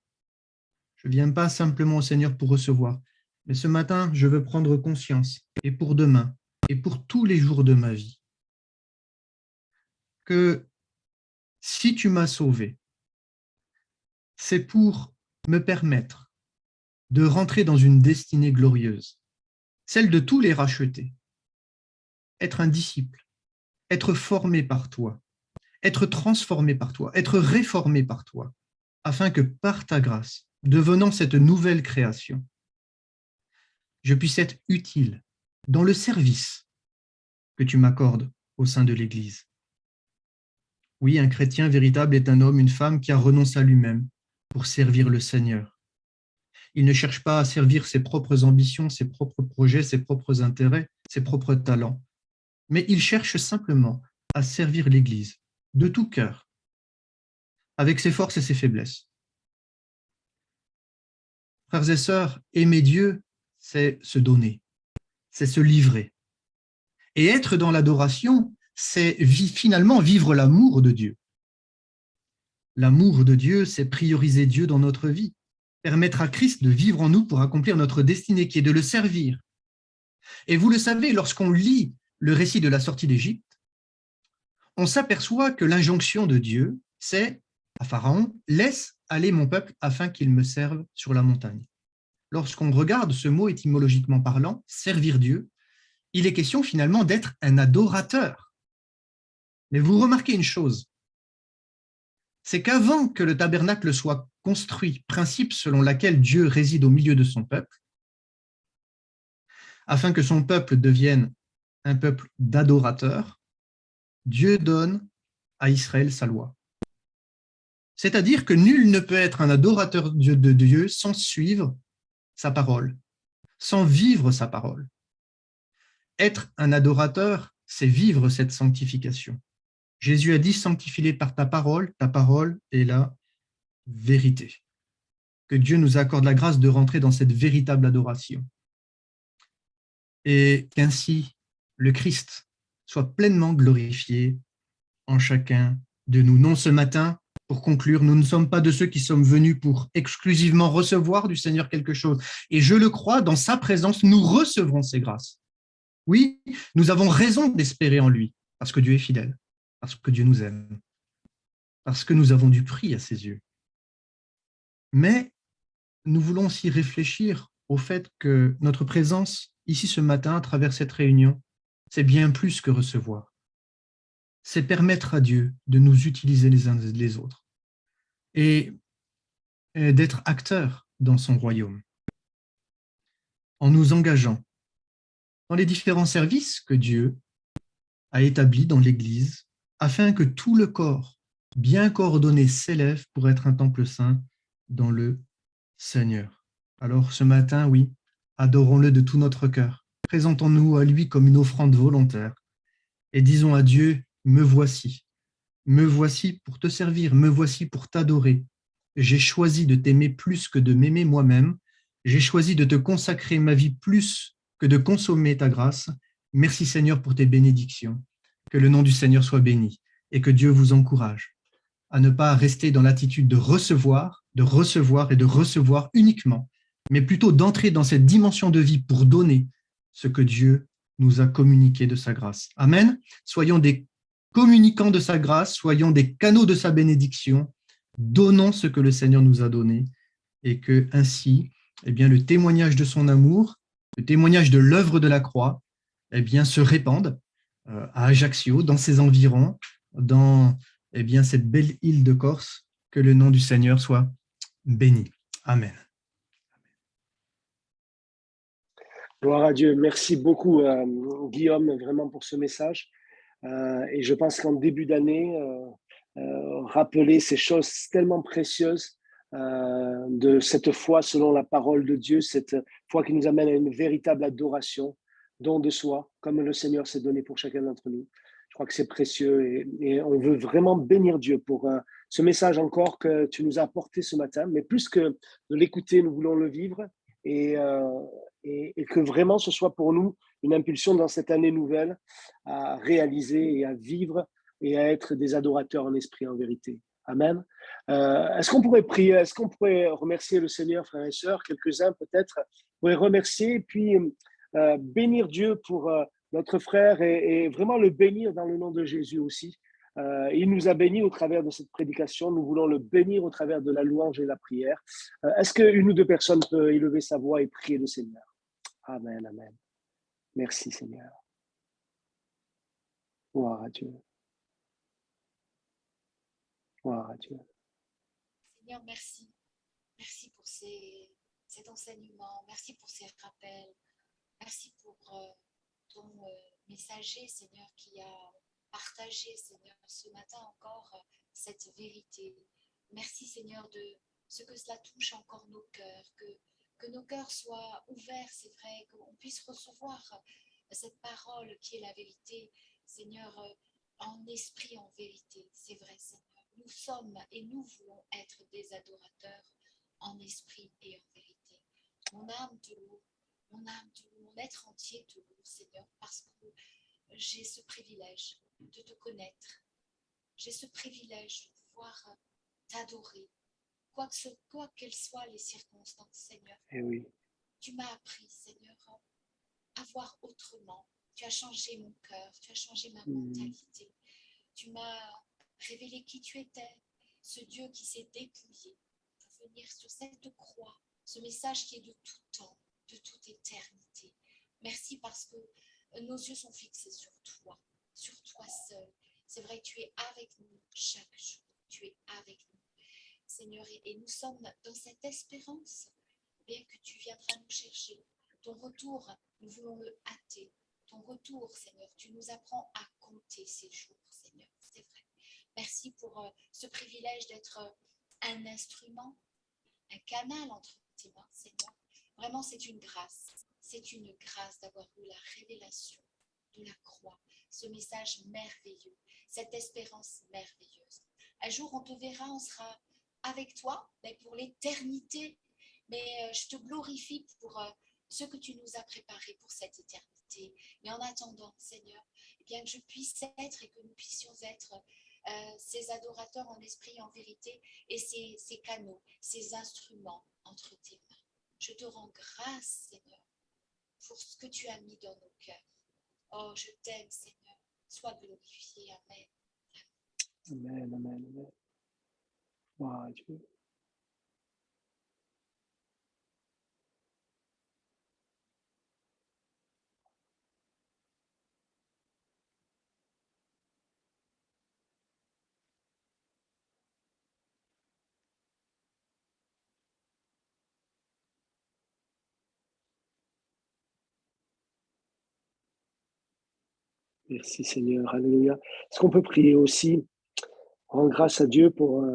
Speaker 3: Je ne viens pas simplement au Seigneur pour recevoir, mais ce matin, je veux prendre conscience, et pour demain, et pour tous les jours de ma vie, que si tu m'as sauvé, c'est pour me permettre de rentrer dans une destinée glorieuse, celle de tous les rachetés, être un disciple, être formé par toi, être transformé par toi, être réformé par toi, afin que par ta grâce, devenant cette nouvelle création, je puisse être utile dans le service que tu m'accordes au sein de l'Église. Oui, un chrétien véritable est un homme, une femme qui a renoncé à lui-même pour servir le Seigneur. Il ne cherche pas à servir ses propres ambitions, ses propres projets, ses propres intérêts, ses propres talents, mais il cherche simplement à servir l'Église de tout cœur, avec ses forces et ses faiblesses. Frères et sœurs, aimer Dieu, c'est se donner, c'est se livrer. Et être dans l'adoration, c'est finalement vivre l'amour de Dieu. L'amour de Dieu, c'est prioriser Dieu dans notre vie. permettre à Christ de vivre en nous pour accomplir notre destinée, qui est de le servir. Et vous le savez, lorsqu'on lit le récit de la sortie d'Égypte, on s'aperçoit que l'injonction de Dieu, c'est à Pharaon, laisse aller mon peuple afin qu'il me serve sur la montagne. Lorsqu'on regarde ce mot étymologiquement parlant, servir Dieu, il est question finalement d'être un adorateur. Mais vous remarquez une chose, c'est qu'avant que le tabernacle soit construit, principe selon lequel Dieu réside au milieu de son peuple, afin que son peuple devienne un peuple d'adorateurs, Dieu donne à Israël sa loi. C'est-à-dire que nul ne peut être un adorateur de Dieu sans suivre sa parole, sans vivre sa parole. Être un adorateur, c'est vivre cette sanctification. Jésus a dit, sanctifie-les par ta parole est la vérité. Que Dieu nous accorde la grâce de rentrer dans cette véritable adoration. Et qu'ainsi le Christ soit pleinement glorifié en chacun de nous. Non, ce matin, pour conclure, nous ne sommes pas de ceux qui sommes venus pour exclusivement recevoir du Seigneur quelque chose. Et je le crois, dans sa présence, nous recevrons ses grâces. Oui, nous avons raison d'espérer en lui, parce que Dieu est fidèle, parce que Dieu nous aime, parce que nous avons du prix à ses yeux. Mais nous voulons aussi réfléchir au fait que notre présence ici ce matin, à travers cette réunion, c'est bien plus que recevoir. C'est permettre à Dieu de nous utiliser les uns les autres et d'être acteurs dans son royaume, en nous engageant dans les différents services que Dieu a établis dans l'Église, afin que tout le corps, bien coordonné, s'élève pour être un temple saint dans le Seigneur. Alors ce matin, oui, adorons-le de tout notre cœur. Présentons-nous à lui comme une offrande volontaire et disons à Dieu, me voici pour te servir, me voici pour t'adorer. J'ai choisi de t'aimer plus que de m'aimer moi-même. J'ai choisi de te consacrer ma vie plus que de consommer ta grâce. Merci Seigneur pour tes bénédictions. Que le nom du Seigneur soit béni et que Dieu vous encourage à ne pas rester dans l'attitude de recevoir et de recevoir uniquement, mais plutôt d'entrer dans cette dimension de vie pour donner ce que Dieu nous a communiqué de sa grâce. Amen. Soyons des communicants de sa grâce, soyons des canaux de sa bénédiction, donnons ce que le Seigneur nous a donné et que ainsi, eh bien, le témoignage de son amour, le témoignage de l'œuvre de la croix, eh bien, se répande à Ajaccio, dans ses environs, dans eh bien, cette belle île de Corse, que le nom du Seigneur soit béni. Amen.
Speaker 1: Gloire à Dieu. Merci beaucoup, Guillaume, vraiment pour ce message. Et je pense qu'en début d'année, rappeler ces choses tellement précieuses de cette foi selon la parole de Dieu, cette foi qui nous amène à une véritable adoration, don de soi, comme le Seigneur s'est donné pour chacun d'entre nous. Je crois que c'est précieux et on veut vraiment bénir Dieu pour ce message encore que tu nous as apporté ce matin. Mais plus que de l'écouter, nous voulons le vivre et, et que vraiment ce soit pour nous une impulsion dans cette année nouvelle à réaliser et à vivre et à être des adorateurs en esprit, en vérité. Amen. Est-ce qu'on pourrait prier, est-ce qu'on pourrait remercier le Seigneur, frères et sœurs, quelques-uns peut-être, pourraient remercier et puis bénir Dieu pour notre frère et vraiment le bénir dans le nom de Jésus aussi. Il nous a bénis au travers de cette prédication. Nous voulons le bénir au travers de la louange et la prière. Est-ce qu'une ou deux personnes peuvent élever sa voix et prier le Seigneur? Amen, amen. Merci Seigneur. Gloire à Dieu. Gloire à Dieu.
Speaker 2: Seigneur, merci. Merci pour cet enseignement. Merci pour ces rappels. Merci pour ton messager, Seigneur, qui a partagé, Seigneur, ce matin encore cette vérité. Merci, Seigneur, de ce que cela touche encore nos cœurs, que nos cœurs soient ouverts, c'est vrai, qu'on puisse recevoir cette parole qui est la vérité, Seigneur, en esprit, en vérité. C'est vrai, Seigneur. Nous sommes et nous voulons être des adorateurs en esprit et en vérité. Mon âme te loue, mon âme te loue, mon être entier te loue, Seigneur, parce que j'ai ce privilège de te connaître. J'ai ce privilège de pouvoir t'adorer. quoi qu'elles soient les circonstances, Seigneur.
Speaker 1: Eh oui.
Speaker 2: Tu m'as appris, Seigneur, à voir autrement. Tu as changé mon cœur, tu as changé ma mentalité. Tu m'as révélé qui tu étais, ce Dieu qui s'est dépouillé pour venir sur cette croix, ce message qui est de tout temps, de toute éternité. Merci parce que nos yeux sont fixés sur toi seul. C'est vrai que tu es avec nous chaque jour, tu es avec nous, Seigneur, et nous sommes dans cette espérance, bien que tu viendras nous chercher. Ton retour, nous voulons le hâter. Ton retour, Seigneur, tu nous apprends à compter ces jours, Seigneur, c'est vrai. Merci pour ce privilège d'être un instrument, un canal entre tes mains, Seigneur. Vraiment, c'est une grâce. C'est une grâce d'avoir eu la révélation de la croix, ce message merveilleux, cette espérance merveilleuse. Un jour, on te verra, on sera avec toi, mais pour l'éternité. Mais je te glorifie pour ce que tu nous as préparé pour cette éternité. Mais en attendant, Seigneur, eh bien que je puisse être et que nous puissions être ces adorateurs en esprit et en vérité et ces canaux, ces instruments entre tes mains. Je te rends grâce, Seigneur, pour ce que tu as mis dans nos cœurs. Oh, je t'aime, Seigneur. Sois glorifié. Amen.
Speaker 1: Amen, amen, amen. Wow, Dieu. Merci Seigneur, alléluia. Est-ce qu'on peut prier aussi, rendre grâce à Dieu pour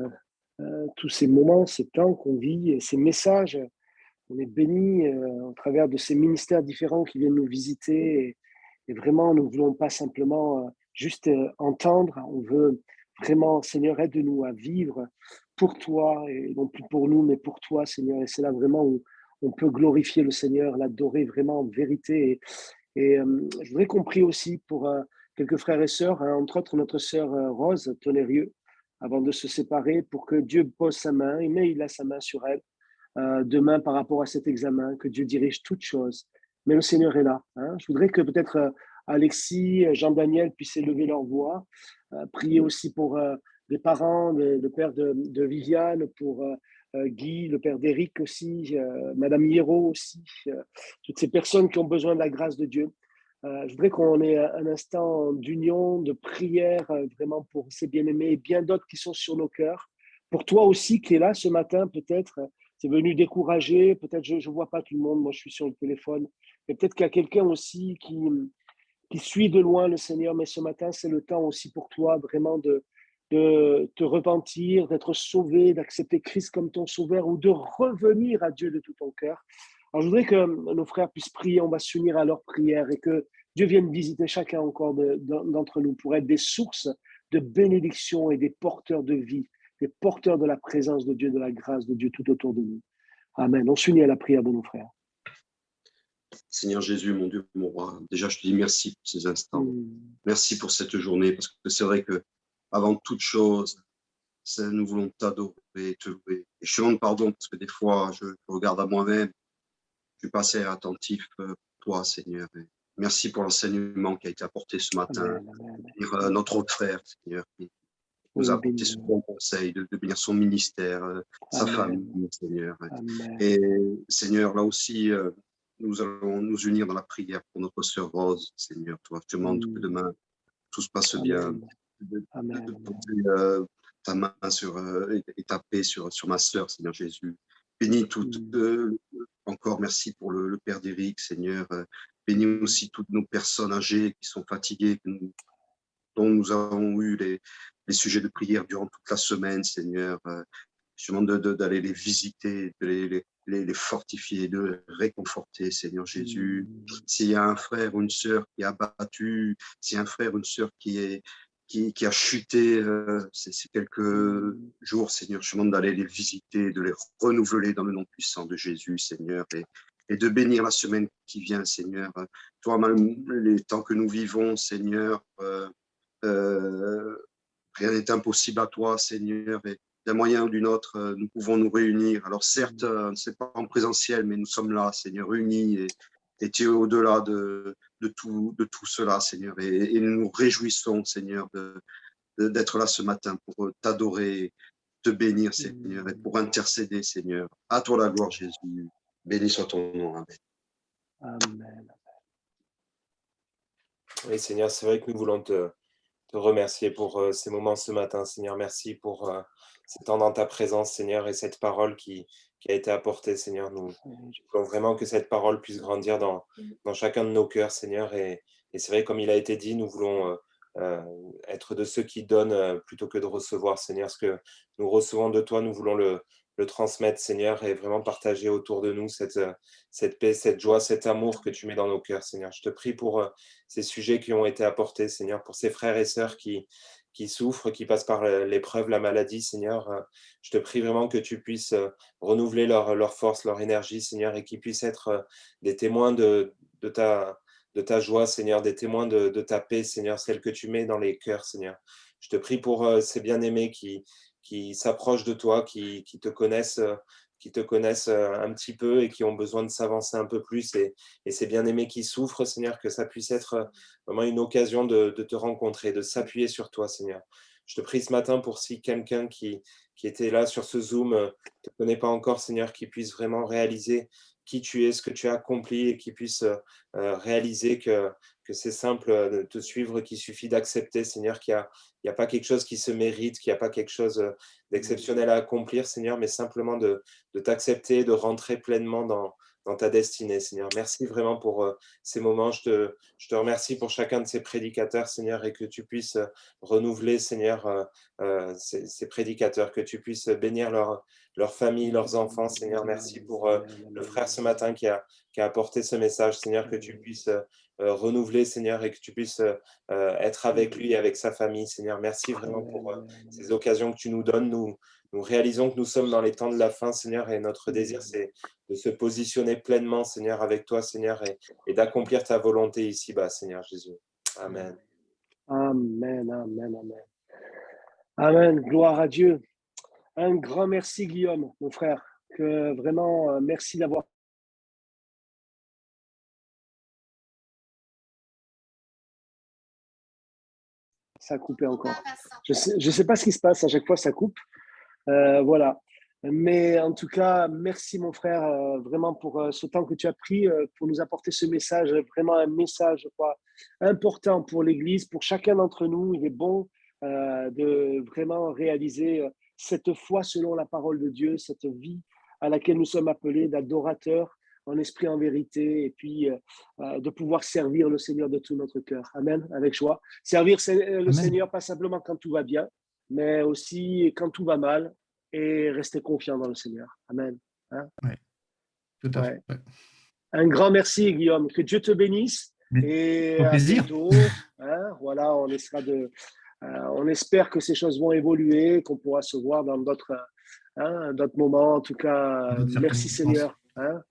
Speaker 1: tous ces moments, ces temps qu'on vit, et ces messages. On est bénis au travers de ces ministères différents qui viennent nous visiter. Et vraiment, nous ne voulons pas simplement juste entendre. On veut vraiment, Seigneur, aide-nous à vivre pour toi, et non plus pour nous, mais pour toi, Seigneur. Et c'est là vraiment où on peut glorifier le Seigneur, l'adorer vraiment en vérité. Et je voudrais qu'on prie aussi pour quelques frères et sœurs, hein, entre autres notre sœur Rose Tonnerrieux, avant de se séparer, pour que Dieu pose sa main, et il a sa main sur elle demain par rapport à cet examen, que Dieu dirige toutes choses. Mais le Seigneur est là. Hein. Je voudrais que peut-être Alexis, Jean-Daniel puissent élever leur voix, prier aussi pour les parents, le père de Viviane, pour Guy, le père d'Éric aussi, Madame Hiero aussi, toutes ces personnes qui ont besoin de la grâce de Dieu. Je voudrais qu'on ait un instant d'union, de prière, vraiment pour ces bien-aimés et bien d'autres qui sont sur nos cœurs. Pour toi aussi qui est là ce matin, peut-être, c'est venu décourager, peut-être je ne vois pas tout le monde, moi je suis sur le téléphone, mais peut-être qu'il y a quelqu'un aussi qui suit de loin le Seigneur, mais ce matin, c'est le temps aussi pour toi vraiment de te repentir, d'être sauvé, d'accepter Christ comme ton sauveur ou de revenir à Dieu de tout ton cœur. Alors, je voudrais que nos frères puissent prier, on va s'unir à leur prière et que Dieu vienne visiter chacun encore d'entre nous pour être des sources de bénédiction et des porteurs de vie, des porteurs de la présence de Dieu, de la grâce de Dieu tout autour de nous. Amen. On s'unit à la prière de nos frères.
Speaker 4: Seigneur Jésus, mon Dieu, mon roi, déjà je te dis merci pour ces instants. Merci pour cette journée, parce que c'est vrai que avant toute chose, nous voulons t'adorer, te louer. Et je te demande pardon, parce que des fois, je regarde à moi-même, je suis pas assez attentif pour toi, Seigneur. Et merci pour l'enseignement qui a été apporté ce matin. Amen. Notre frère, Seigneur, qui nous a apporté ce bon conseil de bénir son ministère, sa famille, Seigneur. Amen. Et Seigneur, là aussi, nous allons nous unir dans la prière pour notre sœur Rose, Seigneur. Toi, je te demande que demain, tout se passe bien. De poser ta main et ta paix sur ma sœur, Seigneur Jésus. Bénis toutes, encore merci pour le Père d'Éric, Seigneur. Bénis aussi toutes nos personnes âgées qui sont fatiguées, dont nous avons eu les sujets de prière durant toute la semaine, Seigneur. Je demande d'aller les visiter, de les fortifier, de les réconforter, Seigneur Jésus. S'il y a un frère ou une sœur qui est abattu, s'il y a un frère ou une sœur qui a chuté ces quelques jours, Seigneur, je demande d'aller les visiter, de les renouveler dans le nom puissant de Jésus, Seigneur, et de bénir la semaine qui vient, Seigneur. Toi, les temps que nous vivons, Seigneur, rien n'est impossible à toi, Seigneur, et d'un moyen ou d'une autre, nous pouvons nous réunir. Alors certes, ce n'est pas en présentiel, mais nous sommes là, Seigneur, unis, et tu es au-delà de tout cela, Seigneur. Et nous nous réjouissons, Seigneur, d'être là ce matin pour t'adorer, te bénir, Seigneur, et pour intercéder, Seigneur. À toi la gloire, Jésus. Béni soit ton nom. Amen.
Speaker 1: Amen.
Speaker 5: Oui, Seigneur, c'est vrai que nous voulons te remercier pour ces moments ce matin, Seigneur. Merci pour ces temps dans ta présence, Seigneur, et cette parole qui a été apportée, Seigneur. Nous voulons vraiment que cette parole puisse grandir dans chacun de nos cœurs, Seigneur. Et c'est vrai, comme il a été dit, nous voulons être de ceux qui donnent plutôt que de recevoir, Seigneur. Ce que nous recevons de toi, nous voulons le transmettre, Seigneur, et vraiment partager autour de nous cette paix, cette joie, cet amour que tu mets dans nos cœurs, Seigneur. Je te prie pour ces sujets qui ont été apportés, Seigneur, pour ces frères et sœurs qui souffrent, qui passent par l'épreuve, la maladie, Seigneur. Je te prie vraiment que tu puisses renouveler leur force, leur énergie, Seigneur, et qu'ils puissent être des témoins de ta joie, Seigneur, des témoins de ta paix, Seigneur, celle que tu mets dans les cœurs, Seigneur. Je te prie pour ces bien-aimés qui s'approchent de toi, qui te connaissent un petit peu et qui ont besoin de s'avancer un peu plus, et ces bien-aimés qui souffrent, Seigneur, que ça puisse être vraiment une occasion de te rencontrer, de s'appuyer sur toi, Seigneur. Je te prie ce matin pour si quelqu'un qui était là sur ce Zoom ne te connaît pas encore, Seigneur, qui puisse vraiment réaliser qui tu es, ce que tu as accompli, et qui puisse réaliser que c'est simple de te suivre, qu'il suffit d'accepter, Seigneur, qu'il n'y a pas quelque chose qui se mérite, qu'il n'y a pas quelque chose d'exceptionnel à accomplir, Seigneur, mais simplement de t'accepter, de rentrer pleinement dans ta destinée, Seigneur. Merci vraiment pour ces moments. Je te remercie pour chacun de ces prédicateurs, Seigneur, et que tu puisses renouveler, Seigneur, ces prédicateurs, que tu puisses bénir leur famille, leurs enfants, Seigneur. Merci pour le frère ce matin qui a apporté ce message, Seigneur, que tu puisses renouveler, Seigneur, et que tu puisses être avec lui et avec sa famille, Seigneur. Merci vraiment pour ces occasions que tu nous donnes. Nous réalisons que nous sommes dans les temps de la fin, Seigneur, et notre désir, c'est de se positionner pleinement, Seigneur, avec toi, Seigneur, et d'accomplir ta volonté ici-bas, Seigneur Jésus. Amen.
Speaker 1: Amen, amen, amen. Amen, gloire à Dieu. Un grand merci, Guillaume, mon frère. Que vraiment, merci d'avoir. Ça a coupé encore. Je sais pas ce qui se passe, à chaque fois ça coupe. Voilà. Mais en tout cas, merci mon frère, vraiment pour ce temps que tu as pris pour nous apporter ce message, vraiment un message, je crois, important pour l'Église, pour chacun d'entre nous. Il est bon de vraiment réaliser cette foi selon la parole de Dieu, cette vie à laquelle nous sommes appelés d'adorateurs en esprit, en vérité, et puis de pouvoir servir le Seigneur de tout notre cœur. Amen, avec joie. Servir le Seigneur, pas simplement quand tout va bien, mais aussi quand tout va mal, et rester confiant dans le Seigneur. Amen. Hein?
Speaker 3: Oui, tout à fait.
Speaker 1: Un grand merci, Guillaume. Que Dieu te bénisse. Et
Speaker 3: au plaisir.
Speaker 1: Bientôt. Hein? Voilà, on espère que ces choses vont évoluer, qu'on pourra se voir dans d'autres moments. En tout cas, merci Seigneur. Hein?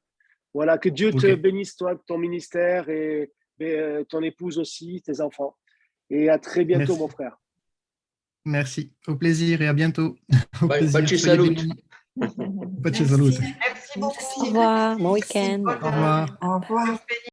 Speaker 1: Voilà, que Dieu te bénisse, toi, ton ministère, et ton épouse aussi, tes enfants. Et à très bientôt, mon frère.
Speaker 3: Merci. Au plaisir et à bientôt.
Speaker 6: Pace salut.
Speaker 3: Pace salut.
Speaker 2: Merci beaucoup.
Speaker 7: Au revoir. Bon week-end.
Speaker 3: Au revoir.
Speaker 6: Au revoir.